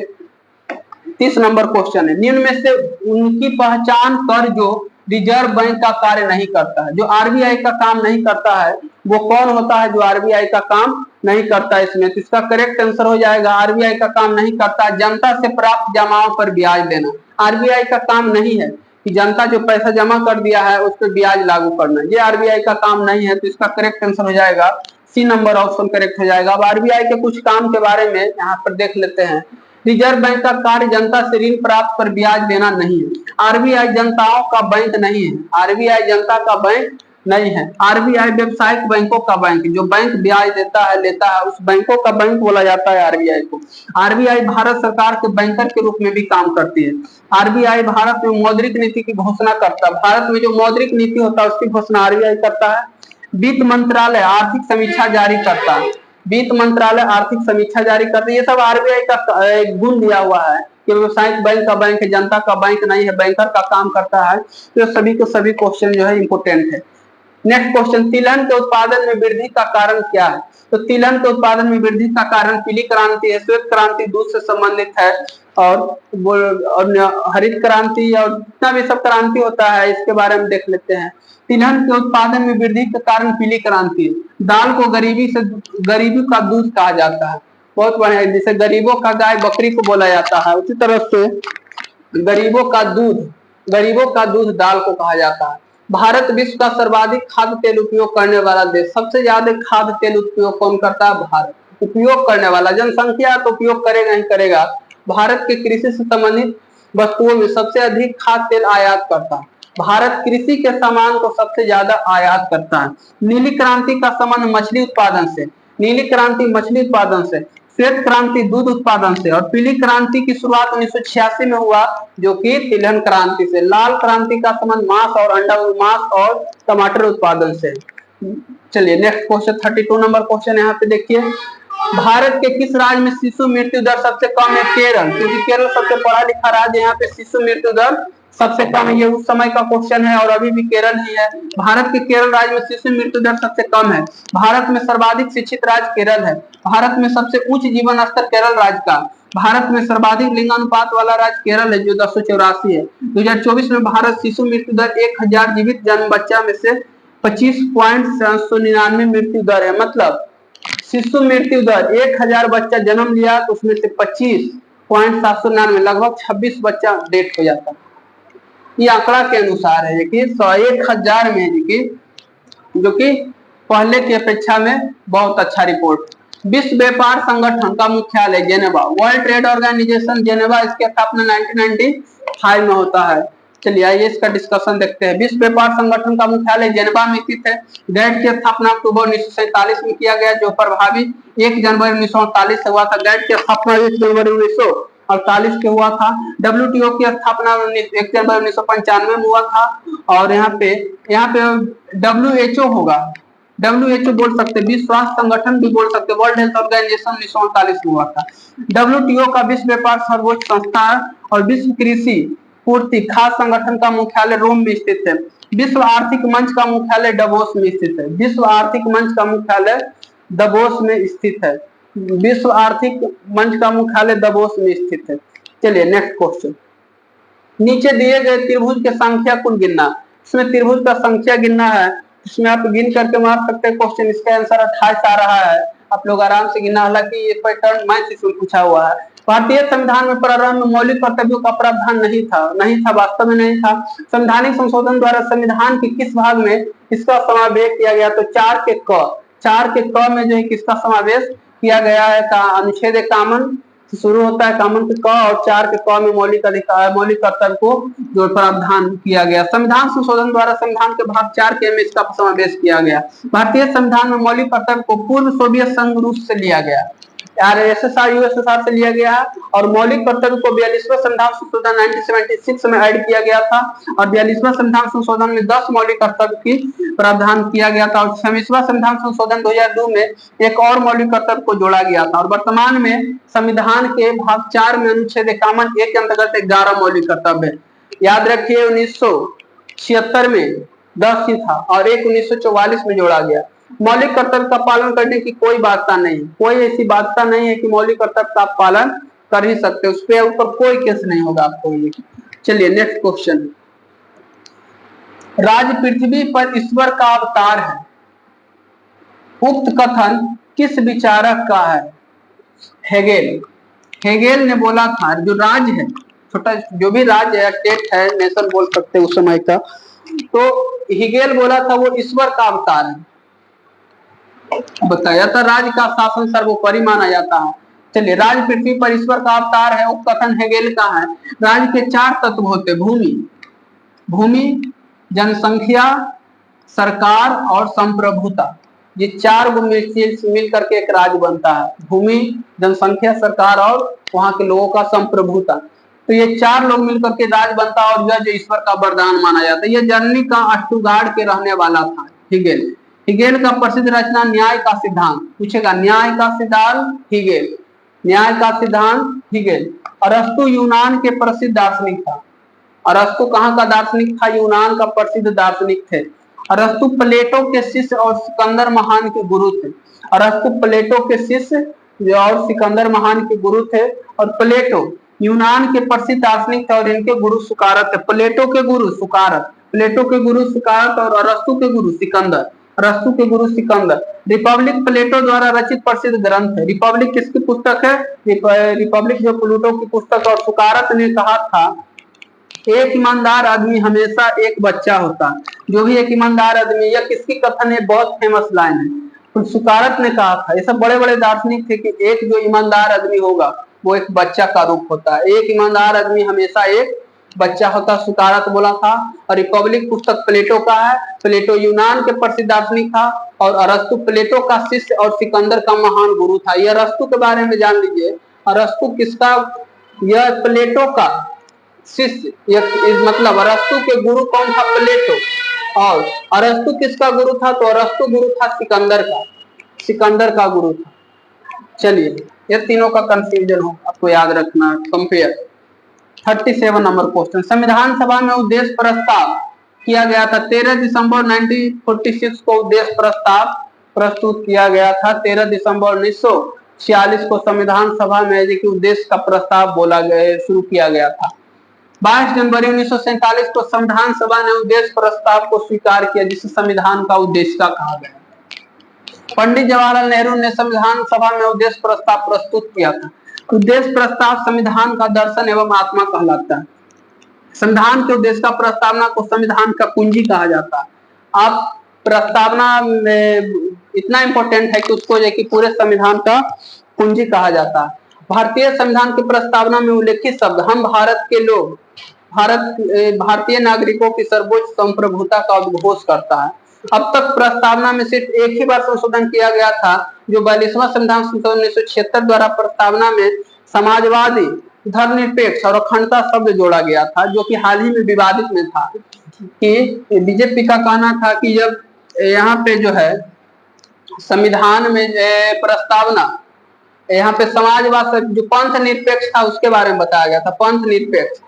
30 नंबर क्वेश्चन है, निम्न में से उनकी पहचान कर जो रिजर्व बैंक का कार्य नहीं करता है। जो आरबीआई का काम नहीं करता है वो कौन होता है? जो आरबीआई का काम नहीं करता है इसमें, तो इसका करेक्ट आंसर हो जाएगा आरबीआई का काम नहीं करता जनता से प्राप्त जमाओं पर ब्याज देना। आरबीआई का काम नहीं है कि जनता जो पैसा जमा कर दिया है उस पर ब्याज लागू करना, ये आरबीआई का काम नहीं है। तो इसका करेक्ट आंसर हो जाएगा सी नंबर ऑप्शन करेक्ट हो जाएगा। अब आरबीआई के कुछ काम के बारे में यहाँ पर देख लेते हैं। रिजर्व बैंक का कार्य जनता से ऋण प्राप्त पर ब्याज देना नहीं है। आरबीआई जनताओं का बैंक नहीं है, आरबीआई जनता का बैंक नहीं है। आरबीआई व्यवसायिक बैंकों का बैंक, जो बैंक ब्याज देता है लेता है उस बैंकों का बैंक बोला जाता है आरबीआई को। आरबीआई भारत सरकार के बैंकर के रूप में भी काम करती है। आरबीआई भारत में मौद्रिक नीति की घोषणा करता है। भारत में जो मौद्रिक नीति होता है उसकी घोषणा आरबीआई करता है। वित्त मंत्रालय आर्थिक समीक्षा जारी करता है। वित्त मंत्रालय आर्थिक समीक्षा जारी करता है। ये सब आरबीआई का गुण दिया हुआ है कि व्यवसायिक बैंक का बैंक है, जनता का बैंक नहीं है, बैंकर का काम करता है। तो सभी के सभी क्वेश्चन जो है इंपोर्टेंट है। नेक्स्ट क्वेश्चन, तिलहन के उत्पादन में वृद्धि का कारण क्या है? तो तिलहन के उत्पादन में वृद्धि का कारण पीली क्रांति है, श्वेत क्रांति दूध से संबंधित है, और हरित क्रांति और जितना भी सब क्रांति होता है इसके बारे में देख लेते हैं। तिलहन के उत्पादन में वृद्धि के कारण पीली क्रांति। दाल को गरीबी का दूध कहा जाता है, बहुत बढ़िया। जैसे गरीबों का गाय बकरी को बोला जाता है, उसी तरह से गरीबों का दूध दाल को कहा जाता है। भारत विश्व का सर्वाधिक खाद्य तेल उपयोग करने वाला देश। सबसे ज्यादा खाद्य तेल उपयोग कौन करता है? भारत। उपयोग करने वाला, जनसंख्या तो उपयोग करेगा ही करेगा। भारत के कृषि से संबंधित वस्तुओं में सबसे अधिक खाद्य तेल आयात करता है। भारत कृषि के सामान को सबसे ज्यादा आयात करता है। नीली क्रांति का संबंध मछली उत्पादन से, नीली क्रांति मछली उत्पादन से, श्वेत क्रांति दूध उत्पादन से, और पीली क्रांति की शुरुआत 1986 में हुआ जो कि तिलहन क्रांति से। लाल क्रांति का संबंध मांस और अंडा, मांस और टमाटर उत्पादन से। चलिए नेक्स्ट क्वेश्चन 32 नंबर क्वेश्चन यहाँ पे देखिए, भारत के किस राज्य में शिशु मृत्यु दर सबसे कम है? केरल, क्योंकि केरल सबसे पढ़ा लिखा राज्य, यहाँ पे शिशु मृत्यु दर सबसे कम है। ये उस समय का क्वेश्चन है और अभी भी केरल ही है। भारत के केरल राज्य में शिशु मृत्यु दर सबसे कम है। भारत में सर्वाधिक शिक्षित राज्य केरल है। भारत में सबसे उच्च जीवन स्तर केरल राज्य का। भारत में सर्वाधिक लिंगानुपात वाला राज्य केरल है जो 1084 है। 2024 में भारत शिशु मृत्यु दर 1000 जीवित जन्म बच्चा में से 25.799 मृत्यु दर है। मतलब शिशु मृत्यु दर 1000 बच्चा जन्म लिया तो उसमें से 25.799 लगभग 26 बच्चा डेथ हो जाता है। ये आंकड़ा के अनुसार है कि 1000 में जो कि पहले की अपेक्षा में बहुत अच्छा रिपोर्ट। विश्व व्यापार संगठन का मुख्यालय Geneva, world trade organisation Geneva, इसकी स्थापना 1995 में होता है। चलिए आइए इसका डिस्कशन देखते हैं। विश्व व्यापार संगठन का मुख्यालय जेनेवा में स्थित है। गैट की स्थापना अक्टूबर 1947 में किया गया जो प्रभावी 1 जनवरी 1948 से हुआ था। गैट की स्थापना 1 जनवरी 1948 के हुआ था। WTO की स्थापना 1 जनवरी 1995 में हुआ था। और यहाँ पे WHO होगा, WHO बोल सकते, विश्व स्वास्थ्य संगठन भी बोल सकते, वर्ल्ड हेल्थ ऑर्गेनाइजेशन 1948 में हुआ था। WTO का विश्व व्यापार सर्वोच्च संस्था और विश्व कृषि पूर्ति खाद्य संगठन का मुख्यालय रोम में स्थित है। विश्व आर्थिक मंच का मुख्यालय डवोस में स्थित है। विश्व आर्थिक मंच का मुख्यालय डवोस में स्थित है। विश्व आर्थिक मंच का मुख्यालय डवोस में स्थित है। चलिए नेक्स्ट क्वेश्चन, नीचे दिए गए त्रिभुज के संख्या कुल गिनना। इसमें त्रिभुज का संख्या गिनना है, इसमें आप गिन करके मार सकते हैं क्वेश्चन। इसका आंसर 28 आ रहा है, आप लोग आराम से गिनना। हालांकि ये पैटर्न मैथ इसमें पूछा हुआ है। भारतीय संविधान में प्रारंभ में मौलिक कर्तव्यों का प्रावधान नहीं था, वास्तव में नहीं था। संवैधानिक संशोधन द्वारा संविधान के किस भाग में इसका समावेश किया गया? तो 4 के क में जो है किसका समावेश किया गया है? अनुच्छेद 51 शुरू होता है, कामन के क, और 4 के क में मौलिक अधिकार, मौलिक कर्तव्य को जो प्रावधान किया गया। संविधान संशोधन द्वारा संविधान के भाग 4 के में इसका समावेश किया गया। भारतीय संविधान में मौलिक कर्तव्य को पूर्व सोवियत संघ रूस से लिया गया, RSSR USSR से लिया गया। और मौलिक कर्तव्य को 42वां संविधान संशोधन 1976 में ऐड किया गया था। और 42वां संविधान संशोधन में 10 मौलिक कर्तव्य की प्रावधान किया गया था। और 26वां संविधान संशोधन 2002 में एक और मौलिक कर्तव्य को जोड़ा गया था। और वर्तमान में संविधान के भाग 4 में अनुच्छेद 51 के अंतर्गत 11 मौलिक कर्तव्य है। याद रखिए 1976 में 10 ही था और एक 1944 में जोड़ा गया। मौलिक कर्तव्य का पालन करने की कोई बाध्यता नहीं, कोई ऐसी बाध्यता नहीं है कि मौलिक कर्तव्य का आप पालन कर ही सकते, उस पे ऊपर कोई केस नहीं होगा आपको। चलिए नेक्स्ट क्वेश्चन, राज पृथ्वी पर ईश्वर का अवतार है, उक्त कथन किस विचारक का है? हेगेल ने बोला था जो राज्य है, छोटा जो भी राज्य है, स्टेट है, नेशन बोल सकते उस समय का, तो हेगेल बोला था वो ईश्वर का अवतार है। बताया था राज्य का शासन सर्वोपरि माना जाता है। चलिए राज पृथ्वी पर ईश्वर का अवतार है, उपकथन हेगेल का है। राज्य के 4 तत्व होते, भूमि, जनसंख्या, सरकार और संप्रभुता। ये 4 गो मिल करके एक राज्य बनता है, भूमि, जनसंख्या, सरकार और वहां के लोगों का संप्रभुता। तो ये 4 लोग मिलकर के राज्य बनता है और जो ईश्वर का वरदान माना जाता है। ये जर्मनी का स्टुटगार्ट के रहने वाला था हेगेल का प्रसिद्ध रचना न्याय का सिद्धांत, पूछेगा न्याय का सिद्धांत हेगेल। अरस्तु यूनान के प्रसिद्ध दार्शनिक था। अरस्तु कहाँ का दार्शनिक था? यूनान का प्रसिद्ध दार्शनिक थे। अरस्तु प्लेटो के शिष्य और सिकंदर महान के गुरु थे। अरस्तु प्लेटो के शिष्य और सिकंदर महान के गुरु थे। और प्लेटो यूनान के प्रसिद्ध दार्शनिक थे और इनके गुरु सुकारत थे। प्लेटो के गुरु सुकारत और अरस्तु के गुरु सिकंदर। रिपब्लिक प्लेटो द्वारा रचित प्रसिद्ध ग्रंथ है। रिपब्लिक किसकी पुस्तक है? रिपब्लिक जो प्लूटो की पुस्तक। और सुकारत ने कहा था एक ईमानदार आदमी हमेशा एक बच्चा होता, जो भी एक ईमानदार आदमी, यह किसकी कथन है? बहुत फेमस लाइन है, तो सुकारत ने कहा था। ये सब बड़े बड़े दार्शनिक थे कि एक जो ईमानदार आदमी होगा वो एक बच्चा का रूप होता है। एक ईमानदार आदमी हमेशा एक बच्चा होता सुकारत बोला था। और रिपब्लिक पुस्तक प्लेटो का है। प्लेटो यूनान के प्रसिद्ध दार्शनिक था और अरस्तु प्लेटो का शिष्य और सिकंदर का महान गुरु था। यह अरस्तु के बारे में जान लीजिए। अरस्तु किसका, यह प्लेटो का शिष्य, मतलब अरस्तु के गुरु कौन था, प्लेटो। और अरस्तु किसका गुरु था, तो अरस्तु गुरु था सिकंदर का, सिकंदर का गुरु था। चलिए ये तीनों का कंफ्यूजन हो, आपको याद रखना। कंपेयर 37 नंबर क्वेश्चन, संविधान सभा में उद्देश्य प्रस्ताव किया गया था 13 दिसंबर 1946 को उद्देश्य प्रस्ताव प्रस्तुत किया गया था। 13 दिसंबर 1946 को संविधान सभा में उद्देश्य का प्रस्ताव बोला गया, शुरू किया गया था। 22 जनवरी 1947 को संविधान सभा ने उद्देश्य प्रस्ताव को स्वीकार किया, जिसे संविधान का उद्देशिका कहा गया। पंडित जवाहरलाल नेहरू ने संविधान सभा में उद्देश्य प्रस्ताव प्रस्तुत किया था। उद्देश्य प्रस्ताव संविधान का दर्शन एवं आत्मा कहलाता है। संविधान के उद्देश्य का प्रस्तावना को संविधान का कुंजी कहा जाता है। आप प्रस्तावना में इतना इंपॉर्टेंट है कि उसको पूरे संविधान का कुंजी कहा जाता है। भारतीय संविधान की प्रस्तावना में उल्लेखित शब्द हम भारत के लोग, भारतीय नागरिकों की सर्वोच्च संप्रभुता का उद्घोष करता है। अब तक प्रस्तावना में सिर्फ एक ही बार संशोधन किया गया था, जो 42वां संविधान संशोधन 1976 द्वारा प्रस्तावना में समाजवादी, धर्मनिरपेक्ष और अखंडता शब्द जोड़ा गया था, जो कि हाल ही में विवादित में था। कि बीजेपी का कहना था कि जब यहाँ पे जो है संविधान में प्रस्तावना, यहाँ पे समाजवाद, जो पंथ निरपेक्ष था उसके बारे में बताया गया था। पंथ निरपेक्ष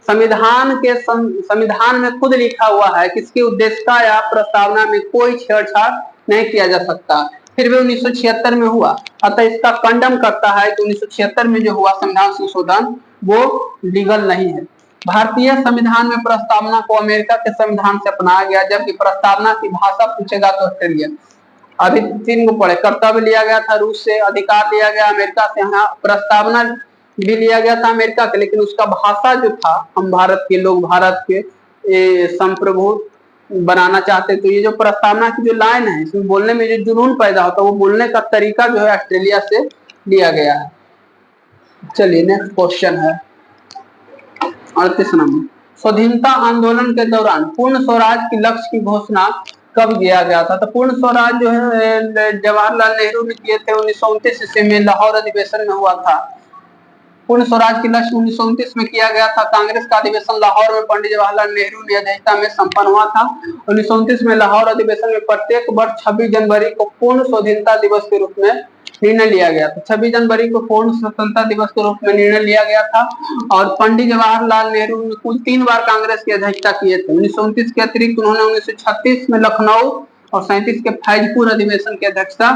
संविधान में खुद लिखा हुआ है कि इसकी उद्देश्यता या प्रस्तावना में कोई छेड़छाड़ नहीं किया जा सकता, फिर भी 1976 में हुआ। अतः इसका खंडन करता है कि 1976 में जो हुआ संविधान संशोधन वो लीगल नहीं है। भारतीय संविधान में प्रस्तावना को अमेरिका के संविधान से अपनाया गया, जबकि प्रस्तावना की भाषा पूछेगा तो ऑस्ट्रेलिया। अभी 3 को पढ़े। कर्तव्य लिया गया था रूस से, अधिकार लिया गया अमेरिका से, यहाँ प्रस्तावना भी लिया गया था अमेरिका के, लेकिन उसका भाषा जो था हम भारत के लोग भारत के संप्रभु बनाना चाहते। तो ये जो प्रस्तावना की जो लाइन है, इसमें बोलने में जो जुनून पैदा होता है, वो बोलने का तरीका जो है ऑस्ट्रेलिया से लिया गया है। चलिए नेक्स्ट क्वेश्चन है 38 नंबर, स्वाधीनता आंदोलन के दौरान पूर्ण स्वराज की लक्ष्य की घोषणा कब किया गया था? तो पूर्ण स्वराज जो है जवाहरलाल नेहरू ने किए थे 1929 ईस्वी में, लाहौर अधिवेशन में हुआ था। पूर्ण स्वराज की लक्ष्य 1929 में किया गया था। कांग्रेस का अधिवेशन लाहौर में पंडित जवाहरलाल नेहरू की अध्यक्षता में संपन्न हुआ था। 1929 में लाहौर अधिवेशन में प्रत्येक वर्ष 26 जनवरी को पूर्ण स्वाधीनता दिवस के रूप में निर्णय लिया गया था। 26 जनवरी को पूर्ण स्वतंत्रता दिवस के रूप में निर्णय लिया गया था। और पंडित जवाहरलाल नेहरू ने कुल 3 बार कांग्रेस की अध्यक्षता किए थे। 1929 के अतिरिक्त उन्होंने 1936 में लखनऊ और 37 के फैजपुर अधिवेशन की अध्यक्षता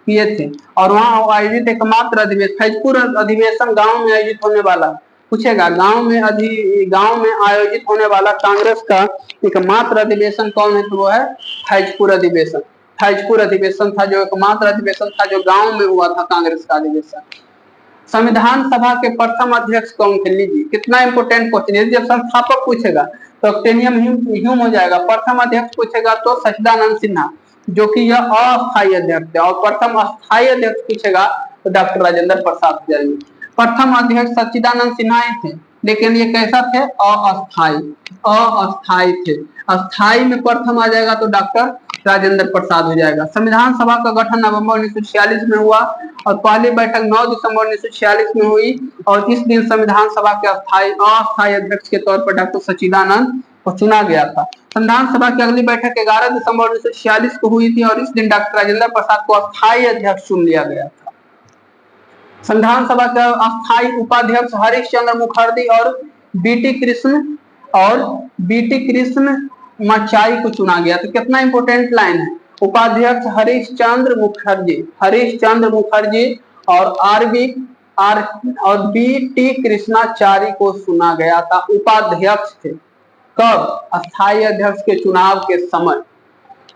किए थे। और वहां आयोजित एकमात्र अधिवेशन, फैजपुर अधिवेशन गांव में आयोजित होने वाला, पूछेगा गांव में आयोजित होने वाला कांग्रेस का एकमात्र अधिवेशन कौन है? तो वो है फैजपुर अधिवेशन। फैजपुर अधिवेशन था जो एकमात्र अधिवेशन था जो गांव में हुआ था कांग्रेस का अधिवेशन। संविधान सभा के प्रथम अध्यक्ष कौन थे? लीजिए कितना इंपोर्टेंट क्वेश्चन है। जब संस्थापक पूछेगा तो ऑक्टेनियम ह्यूम हो जाएगा। प्रथम अध्यक्ष पूछेगा तो सच्चिदानंद सिन्हा, जो कि यह अस्थायी अध्यक्ष थे। और प्रथम अस्थायी अध्यक्ष पूछेगा तो डॉक्टर राजेंद्र प्रसाद हो जाएंगे। प्रथम अध्यक्ष सच्चिदानंद सिन्हा ही थे, लेकिन ये कैसा थे? अस्थायी थे। अस्थायी में प्रथम आ जाएगा तो डॉक्टर राजेंद्र प्रसाद हो जाएगा। संविधान सभा का गठन नवंबर 1946 में हुआ और पहली बैठक 9 दिसंबर 1946 में हुई। और इस दिन संविधान सभा के अस्थायी अध्यक्ष के तौर पर डॉक्टर सच्चिदानंद को चुना गया था। संविधान सभा की अगली बैठक 11 दिसंबर 1946 को हुई थी और इस दिन डॉक्टर राजेंद्र प्रसाद को अस्थायी अध्यक्ष चुन लिया गया था। संविधान सभा के अस्थायी उपाध्यक्ष हरीश चंद्र मुखर्जी और बीटी कृष्ण मचाई को चुना गया। तो कितना इंपोर्टेंट लाइन है। उपाध्यक्ष हरीश चंद्र मुखर्जी और बीटी कृष्णाचारी को चुना गया था। उपाध्यक्ष थे कब? अस्थायी अध्यक्ष के चुनाव के समय।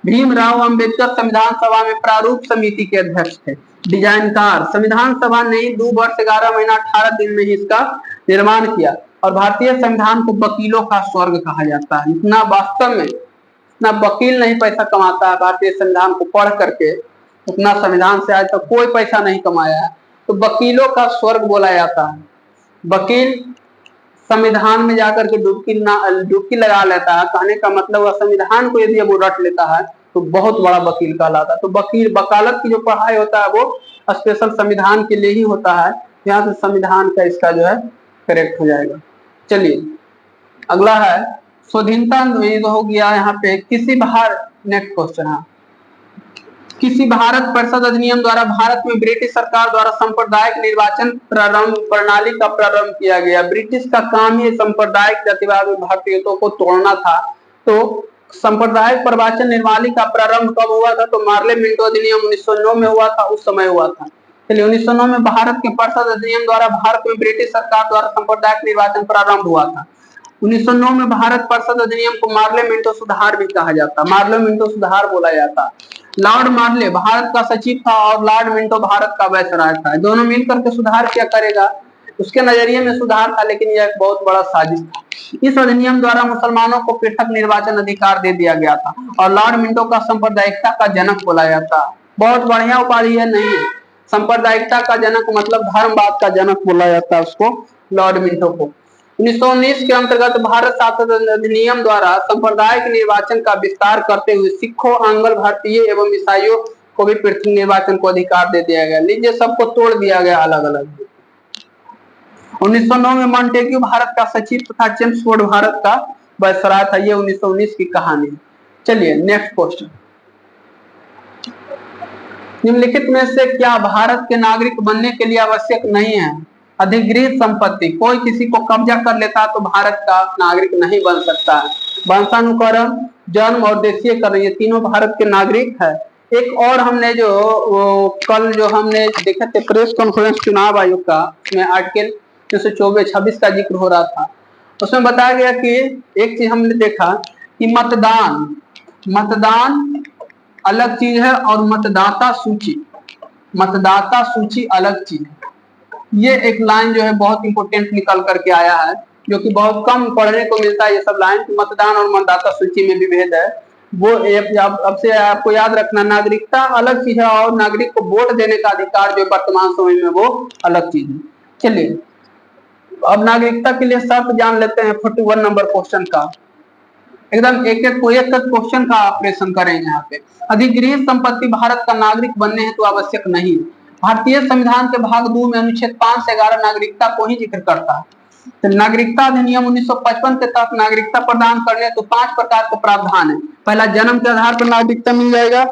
भीमराव अंबेडकर संविधान सभा में प्रारूप समिति के अध्यक्ष थे। डिजाइनकार, संविधान सभा ने 2 वर्ष 11 महीना 18 दिन में ही इसका निर्माण किया। और भारतीय संविधान को वकीलों का स्वर्ग कहा जाता है। इतना वास्तव में इतना वकील नहीं पैसा कमाता है भारतीय संविधान को पढ़ करके, उतना संविधान से आज तक कोई पैसा नहीं कमाया है। तो वकीलों का स्वर्ग बोला जाता है। वकील संविधान में जाकर के डुबकी लगा लेता है, कहने का मतलब वह संविधान को यदि वो रट लेता है तो बहुत बड़ा वकील कहलाता है। तो वकील वकालत की जो पढ़ाई होता है वो स्पेशल संविधान के लिए ही होता है। यहाँ से संविधान का इसका जो है करेक्ट हो जाएगा। चलिए अगला है स्वाधीनता हो गया यहाँ पे किसी नेक्स्ट क्वेश्चन है, किसी भारत परिषद अधिनियम द्वारा भारत में ब्रिटिश सरकार द्वारा सांप्रदायिक निर्वाचन प्रणाली का प्रारंभ किया गया। ब्रिटिश का काम ही सांप्रदायिक जातिवाद में भारतीयों को तोड़ना था। तो सांप्रदायिक प्रवाचन निर्णाली का प्रारंभ कब हुआ था? तो मार्ले मिंटो अधिनियम 1909 में हुआ था, उस समय हुआ था। चलिए 1909 में भारत के परिषद अधिनियम द्वारा भारत में ब्रिटिश सरकार द्वारा सांप्रदायिक निर्वाचन प्रारंभ हुआ था। 1909 में भारत परिषद अधिनियम को मार्ले मिंटो सुधार भी कहा जाता, मार्ले मिंटो सुधार बोला जाता। लॉर्ड मार्ले भारत का सचिव था और लॉर्ड मिंटो भारत का वायसराय था। दोनों मिलकर के सुधार क्या करेगा? उसके नजरिए में सुधार था, लेकिन यह एक बहुत बड़ा साजिश था। इस अधिनियम द्वारा मुसलमानों को पृथक निर्वाचन अधिकार दे दिया गया था और लॉर्ड मिंटो का सांप्रदायिकता का जनक बोला जाता। बहुत बढ़िया उपाधि है, नहीं है? सांप्रदायिकता का जनक मतलब धर्मवाद का जनक बोला जाता है उसको, लॉर्ड मिंटो को। 1919 के अंतर्गत भारत शासन अधिनियम द्वारा सांप्रदायिक निर्वाचन का विस्तार करते हुए सिखों, आंग्ल भारतीय एवं ईसाइयों को भी पृथक निर्वाचन को अधिकार दे दिया गया। लीजिए सबको तोड़ दिया गया अलग अलग। 1909 में मॉन्टेग्यू भारत का सचिव तथा चेम्सफोर्ड भारत का वायसराय था। ये 1919 की कहानी। चलिए नेक्स्ट क्वेश्चन, निम्नलिखित में से क्या भारत के नागरिक बनने के लिए आवश्यक नहीं है? अधिगृहित संपत्ति, कोई किसी को कब्जा कर लेता तो भारत का नागरिक नहीं बन सकता है। वंशानुकरण, जन्म और देशीयकरण, ये तीनों भारत के नागरिक है। एक और हमने जो कल जो हमने देखे थे प्रेस कॉन्फ्रेंस चुनाव आयोग का, उसमें आर्टिकल 224-26 का जिक्र हो रहा था। उसमें बताया गया कि एक चीज हमने देखा कि मतदान अलग चीज है और मतदाता सूची अलग चीज है। ये एक लाइन जो है बहुत इंपोर्टेंट निकल करके आया है, जो कि बहुत कम पढ़ने को मिलता है ये सब लाइन। मतदान और मतदाता सूची में भी भेद है। वो अब से आपको याद रखना, नागरिकता अलग चीज है और नागरिक को वोट देने का अधिकार जो वर्तमान समय में वो अलग चीज है। चलिए अब नागरिकता के लिए शर्त जान लेते हैं 41 नंबर क्वेश्चन का। एकदम एक एक क्वेश्चन का ऑपरेशन करेंगे यहाँ पे। अधिगृहित संपत्ति भारत का नागरिक बनने हेतु आवश्यक नहीं। भारतीय संविधान के भाग 2 में अनुच्छेद 5 से 11 नागरिकता को ही जिक्र करता है। तो नागरिकता अधिनियम 1955 के तहत नागरिकता प्रदान करने तो 5 प्रकार के प्रावधान है। पहला, जन्म के आधार पर नागरिकता मिल जाएगा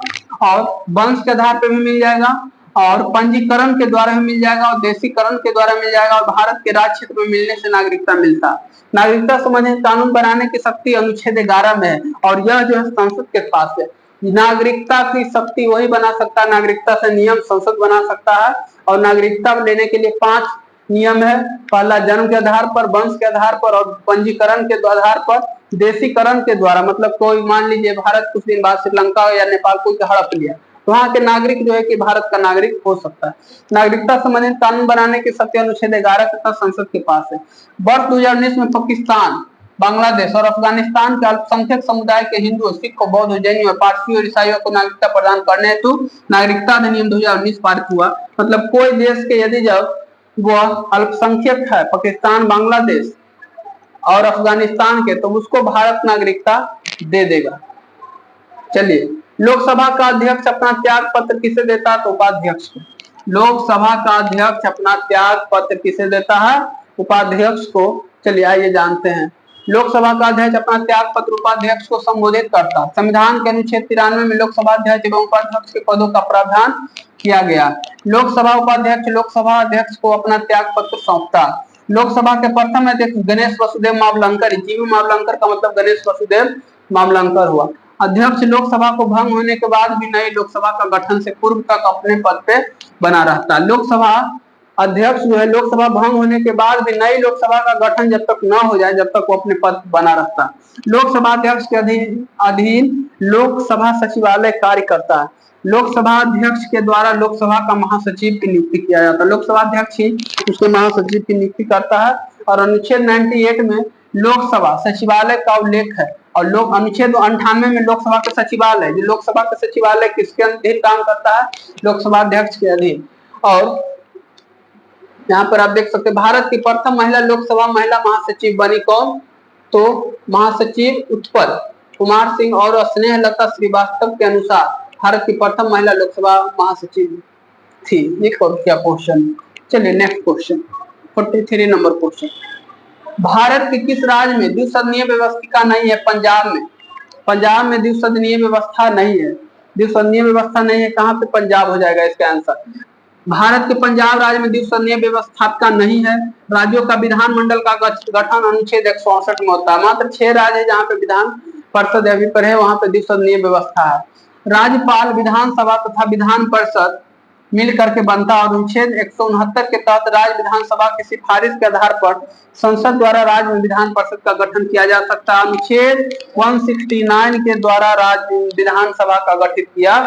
और वंश के आधार पर भी मिल जाएगा और पंजीकरण के द्वारा भी मिल जाएगा और देशीकरण के द्वारा मिल जाएगा और भारत के राज्य क्षेत्र में मिलने से नागरिकता मिलता है। नागरिकता संबंधी कानून बनाने की शक्ति अनुच्छेद 11 में है और यह जो है संसद के पास है। नागरिकता की शक्ति वही बना सकता है, नागरिकता से नियम संसद बना सकता है। और नागरिकता लेने के लिए 5 नियम है। पहला, जन्म के आधार पर, वंश के आधार पर और पंजीकरण के आधार पर, देशीकरण के द्वारा मतलब कोई मान लीजिए भारत कुछ दिन बाद श्रीलंका या नेपाल को हड़प लिया तो वहां के नागरिक जो है कि भारत का नागरिक हो सकता है। नागरिकता संबंधित कानून बनाने की शक्ति अनुच्छेद 11 के तहत संसद के पास है। वर्ष 2019 में पाकिस्तान, बांग्लादेश और अफगानिस्तान के अल्पसंख्यक समुदाय के हिंदू, सिख, बौद्ध, जैन और पारसी और ईसाइयों को नागरिकता प्रदान करने हेतु नागरिकता अधिनियम 2019 पारित हुआ। मतलब कोई देश के यदि जब वह अल्पसंख्यक है, पाकिस्तान, बांग्लादेश और अफगानिस्तान के, तो उसको भारत नागरिकता दे देगा। चलिए, लोकसभा का अध्यक्ष अपना त्याग पत्र किसे देता है? तो उपाध्यक्ष को। लोकसभा का अध्यक्ष अपना त्याग पत्र किसे देता है? उपाध्यक्ष को। चलिए आइए जानते हैं। लोकसभा का अध्यक्ष अपना त्याग पत्र उपाध्यक्ष को संबोधित करता है। संविधान के अनुच्छेद 93 में लोकसभा अध्यक्ष एवं उपाध्यक्ष के पदों का प्रावधान किया गया। लोकसभा उपाध्यक्ष लोकसभा अध्यक्ष को अपना त्याग पत्र सौंपता। लोकसभा के प्रथम अध्यक्ष गणेश वसुदेव मावलंकर, जीवी मावलंकर का मतलब गणेश वसुदेव मावलंकर हुआ। अध्यक्ष लोकसभा को भंग होने के बाद भी नई लोकसभा का गठन से पूर्व तक अपने पद पे बना रहता है। लोकसभा अध्यक्ष जो है लोकसभा भंग होने के बाद भी नई लोकसभा का गठन जब तक न हो जाए जब तक वो अपने पद बना रहता है। लोकसभा अध्यक्ष के अधीन लोकसभा सचिवालय कार्य करता है। लोकसभा अध्यक्ष के द्वारा लोकसभा का महासचिव की नियुक्ति किया जाता है। लोकसभा अध्यक्ष ही उसके महासचिव की नियुक्ति करता है। और अनुच्छेद 98 में लोकसभा सचिवालय का उल्लेख है और अनुच्छेद 98 में लोकसभा का सचिवालय, जो लोकसभा का सचिवालय किसके अधीन काम करता है? लोकसभा अध्यक्ष के अधीन। और यहाँ पर आप देख सकते हैं भारत की प्रथम महिला लोकसभा महिला महासचिव बनी कौन? तो महासचिव उत्पल कुमार सिंह और स्नेहलता श्रीवास्तव के अनुसार भारत की प्रथम महिला लोकसभा महासचिव थी। ये क्या क्वेश्चन। चलिए next question 43 number question. Bharat के किस राज्य में द्विसदनीय व्यवस्था नहीं है? पंजाब में। पंजाब में द्विसदनीय व्यवस्था नहीं है। द्विसदनीय व्यवस्था नहीं है कहाँ पे? पंजाब हो जाएगा इसका आंसर। भारत के पंजाब राज्य में द्विसदनीय व्यवस्था का नहीं है। राज्यों का विधानमंडल का गठन अनुच्छेद 164 में होता है। मात्र 6 राज्य है जहाँ पे विधान परिषद अभी पर है, वहां पे द्विसदनीय व्यवस्था है। राज्यपाल, विधानसभा तथा विधान परिषद मिल करके बनता और अनुच्छेद 169 के तहत राज्य विधानसभा की सिफारिश के आधार पर संसद द्वारा राज्य में विधान परिषद का गठन किया जा सकता है। अनुच्छेद 169 के द्वारा राज्य विधानसभा का गठित किया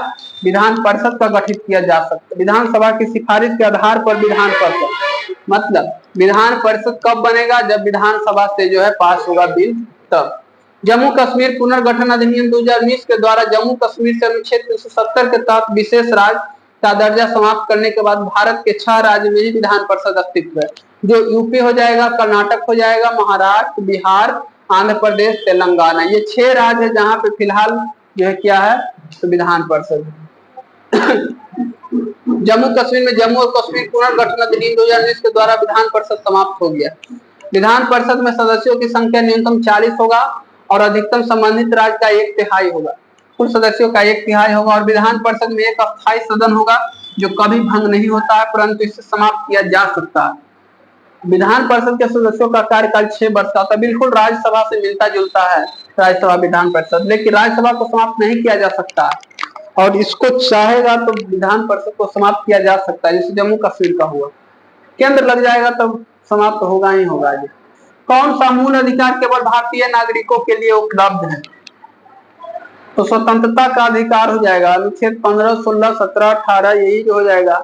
विधान परिषद का गठित किया जा सकता है। विधानसभा की सिफारिश के आधार पर विधान परिषद मतलब विधान परिषद कब बनेगा? जब विधानसभा से जो है पास होगा बिल तब। जम्मू कश्मीर पुनर्गठन अधिनियम 2019 के द्वारा जम्मू कश्मीर से अनुच्छेद 370 के तहत विशेष राज्य का दर्जा समाप्त करने के बाद भारत के 6 राज्य में ही विधान परिषद अस्तित्व है, जो यूपी हो जाएगा, कर्नाटक हो जाएगा, महाराष्ट्र, बिहार, आंध्र प्रदेश, तेलंगाना। ये 6 राज्य है जहाँ पे फिलहाल जो है क्या है तो विधान परिषद। जम्मू कश्मीर में जम्मू और कश्मीर पुनर्गठन अधिनियम 2019 के द्वारा विधान परिषद समाप्त हो गया। विधान परिषद में सदस्यों की संख्या न्यूनतम 40 होगा और अधिकतम संबंधित राज्य का 1/3 होगा। कुल सदस्यों का 1/3 होगा और विधान परिषद में एक अस्थायी सदन होगा जो कभी भंग नहीं होता है, परंतु इसे समाप्त किया जा सकता है। विधान परिषद के सदस्यों का कार्यकाल 6 वर्ष का होता है। बिल्कुल राज्यसभा से मिलता जुलता है राज्यसभा विधान परिषद, लेकिन राज्यसभा को समाप्त नहीं किया जा सकता और इसको चाहेगा तो विधान परिषद को समाप्त किया जा सकता है, जैसे जम्मू कश्मीर का हुआ। केंद्र लग जाएगा तब समाप्त होगा ही होगा। कौन सा मूल अधिकार केवल भारतीय नागरिकों के लिए उपलब्ध है? तो स्वतंत्रता का अधिकार हो जाएगा। अनुच्छेद 15, 16, 17, 18 यही जो हो जाएगा,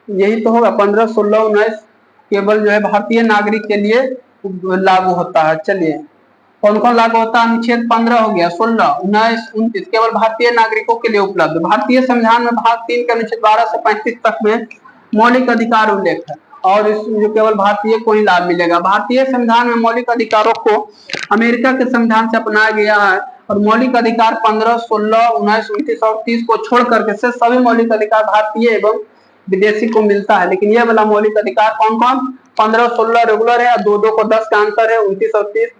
यही तो होगा। 15, 16, 19 केवल जो है भारतीय नागरिक के लिए लागू होता है। चलिए कौन कौन लागू होता है? अनुच्छेद 15 हो गया, 16, 19, 29 केवल भारतीय नागरिकों के लिए उपलब्ध। भारतीय संविधान में भाग 3 के अनुच्छेद 12 से 35 तक में मौलिक अधिकार उल्लेख है और इसमें जो केवल भारतीय को ही लाभ मिलेगा। भारतीय संविधान में मौलिक अधिकारों को अमेरिका के संविधान से अपनाया गया है और मौलिक अधिकार 15, 16, 19, 29 और 30 को छोड़ करके से सभी मौलिक अधिकार भारतीय एवं विदेशी को मिलता है। लेकिन यह वाला मौलिक अधिकार कौन कौन? 15, 16 रेगुलर है और 2 को 10 का आंसर है। 29 और 30,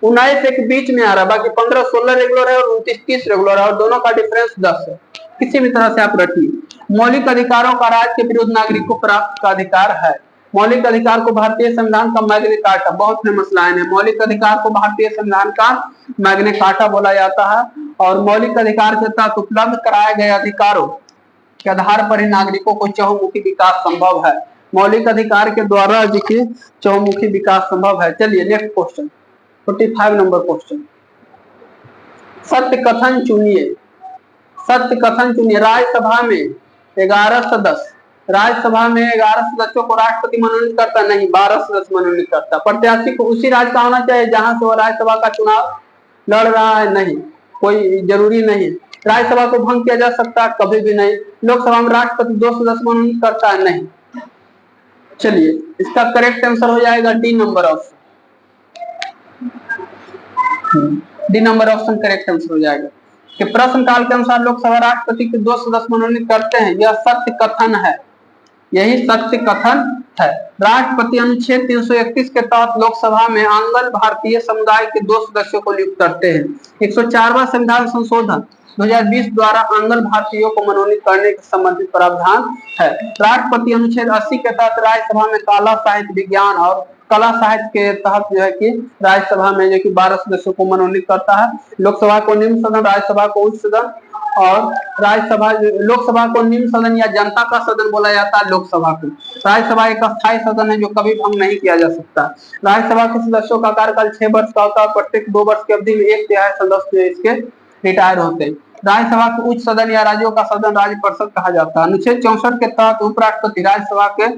19 एक बीच में आ रहा है, बाकी 15, 16 रेगुलर है और 29, 30 रेगुलर है और दोनों का डिफरेंस 10 है। किसी भी तरह से आप रखिए। मौलिक अधिकारों का राज्य के विरुद्ध नागरिक को प्राप्त का अधिकार है। मौलिक अधिकार को भारतीय संविधान का मैग्ना कार्टा, बहुत फेमस लाइन है, मौलिक अधिकार को भारतीय संविधान का मैग्ना कार्टा बोला जाता है और मौलिक अधिकार के तहत उपलब्ध कराए गए अधिकारों के आधार पर ही नागरिकों को चहुमुखी विकास संभव है। मौलिक अधिकार के द्वारा देखिए चहुमुखी विकास संभव है। चलिए नेक्स्ट क्वेश्चन 45 नंबर क्वेश्चन। सत्य कथन चुनिए। सत्य कथन चुनिए। राज्यसभा में 11 सदस्य, राज्यसभा में 11 सदस्यों को राष्ट्रपति मनोनीत करता नहीं, 12 सदस्य मनोनीत करता। प्रत्याशी को उसी राज्य का होना चाहिए जहां से वो राज्यसभा का चुनाव लड़ रहा है, नहीं कोई जरूरी नहीं। राज्यसभा को भंग किया जा सकता है, कभी भी नहीं। लोकसभा में राष्ट्रपति 2 सदस्य मनोनीत करता है, नहीं। चलिए इसका करेक्ट आंसर हो जाएगा D number option. D number option correct answer हो जाएगा कि प्रश्न काल के अनुसार लोकसभा राष्ट्रपति के 2 सदस्य मनोनीत करते हैं। यह सत्य कथन है, यही सत्य कथन है। राष्ट्रपति अनुच्छेद 331 के तहत लोकसभा में आंग्ल भारतीय समुदाय के 2 सदस्यों को नियुक्त करते हैं। 104वां संविधान संशोधन 2020 द्वारा आंग्ल भारतीयों को मनोनीत करने के संबंधित प्रावधान है। राष्ट्रपति अनुच्छेद 80 के तहत राज्यसभा में कला, साहित्य, विज्ञान और कला साहित्य के तहत जो है कि राज्यसभा में जो कि 12 सदस्यों को मनोनीत करता है। लोकसभा को निम्न सदन, राज्यसभा को उच्च सदन और राज्यसभा लोकसभा को निम्न सदन या जनता का सदन बोला जाता है। लोकसभा को राज्यसभा एक अस्थायी सदन है जो कभी भंग नहीं किया जा सकता। राज्यसभा के सदस्यों का कार्यकाल 6 वर्ष का होता है। प्रत्येक 2 वर्ष की अवधि में 1/3 सदस्य इसके रिटायर होते हैं। राज्यसभा के उच्च सदन या राज्यों का सदन राज्य परिषद कहा जाता है। अनुच्छेद 64 के तहत उपराष्ट्रपति राज्यसभा के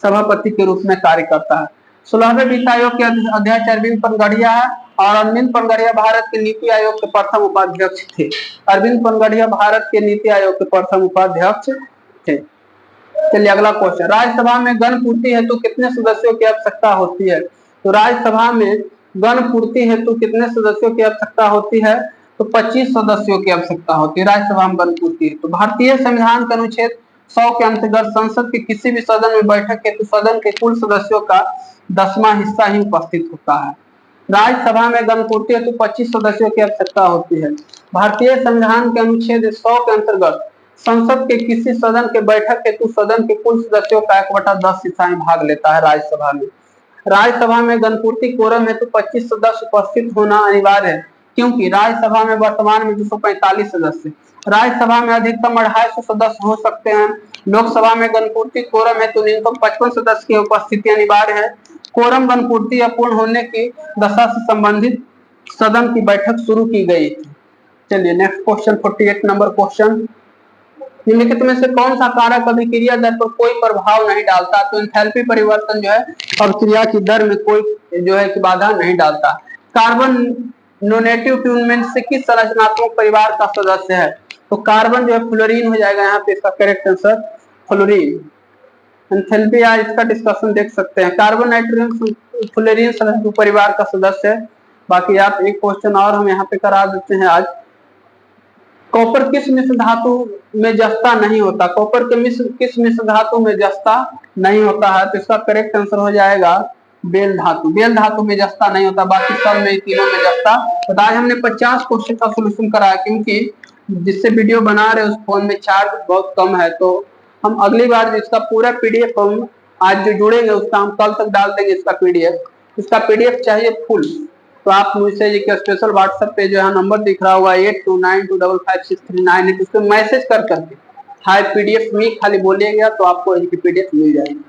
सभापति के रूप में कार्य करता है। 16वें वित्त आयोग के अध्यक्ष अरविंद पनगड़िया है और अरविंद पनगड़िया भारत के नीति आयोग के प्रथम उपाध्यक्ष थे। अरविंद पनगड़िया भारत के नीति आयोग के प्रथम उपाध्यक्ष थे। चलिए अगला क्वेश्चन, राज्यसभा में गण पूर्ति हेतु कितने सदस्यों की आवश्यकता होती है? तो राज्यसभा में गण पूर्ति हेतु कितने सदस्यों की आवश्यकता होती है? तो 25 सदस्यों की आवश्यकता होती है राज्यसभा में गण पूर्ति हेतु। भारतीय संविधान के अनुच्छेद 100 के अंतर्गत संसद के किसी भी सदन में बैठक हेतु सदन के कुल सदस्यों का 10वां हिस्सा ही उपस्थित होता है। राज्यसभा में गण पूर्ति हेतु 25 सदस्यों की आवश्यकता होती है। भारतीय संविधान के अनुच्छेद 100 के अंतर्गत संसद के किसी सदन के बैठक हेतु सदन के कुल सदस्यों का 1/10 हिस्सा ही भाग लेता है राज्यसभा में। राज्यसभा में गण पूर्ति कोरम हेतु 25 सदस्य उपस्थित होना अनिवार्य है, क्योंकि राज्यसभा में वर्तमान में 245 सदस्य, राज्यसभा में अधिकतम 250 सदस्य हो सकते हैं। लोकसभा में गण पूर्ति कोरम हेतु न्यूनतम 55 सदस्य की उपस्थिति अनिवार्य है। कोरम गण पूर्ति अपूर्ण होने की दशा से संबंधित सदन की बैठक शुरू की गई थी। चलिए नेक्स्ट क्वेश्चन 48 नंबर क्वेश्चन, निम्नलिखित में से कौन सा कारक अभिक्रिया दर पर कोई प्रभाव नहीं डालता? तो एंथैल्पी परिवर्तन जो है अभिक्रिया की दर में कोई जो है कि बाधा नहीं डालता। कार्बन नोनेटिव ट्यूनमेंट से किस संरचनात्मक परिवार का सदस्य है? तो कार्बन जो है फ्लोरीन हो जाएगा यहाँ पे, इसका करेक्ट आंसर फ्लोरीन। एंथैल्पी या इसका डिस्कशन देख सकते हैं। कार्बन नाइट्रोजन फ्लोरीन परिवार का सदस्य है। बाकी आप एक क्वेश्चन और हम यहाँ पे करा देते हैं आज, कॉपर किस मिश्र धातु में जस्ता नहीं होता? कॉपर के किस मिश्र धातु में जस्ता नहीं होता है? तो इसका करेक्ट आंसर हो जाएगा बेल धातु। बेल धातु में जस्ता नहीं होता, बाकी सब में तीनों में जस्ता। तो आज हमने 50 क्वेश्चन का सोल्यूशन कराया, क्योंकि जिससे वीडियो बना रहे उस फोन में चार्ज बहुत कम है, तो हम अगली बार इसका पूरा पीडीएफ हम आज जो जुड़ेंगे उसका हम कल तक डाल देंगे इसका पीडीएफ। इसका पीडीएफ चाहिए फुल, तो आप मुझसे एक स्पेशल व्हाट्सएप पे जो है नंबर दिख रहा हुआ 8292556398, उस पर मैसेज कर करके हाय पीडीएफ में खाली बोलिएगा तो आपको पीडीएफ मिल जाएगी।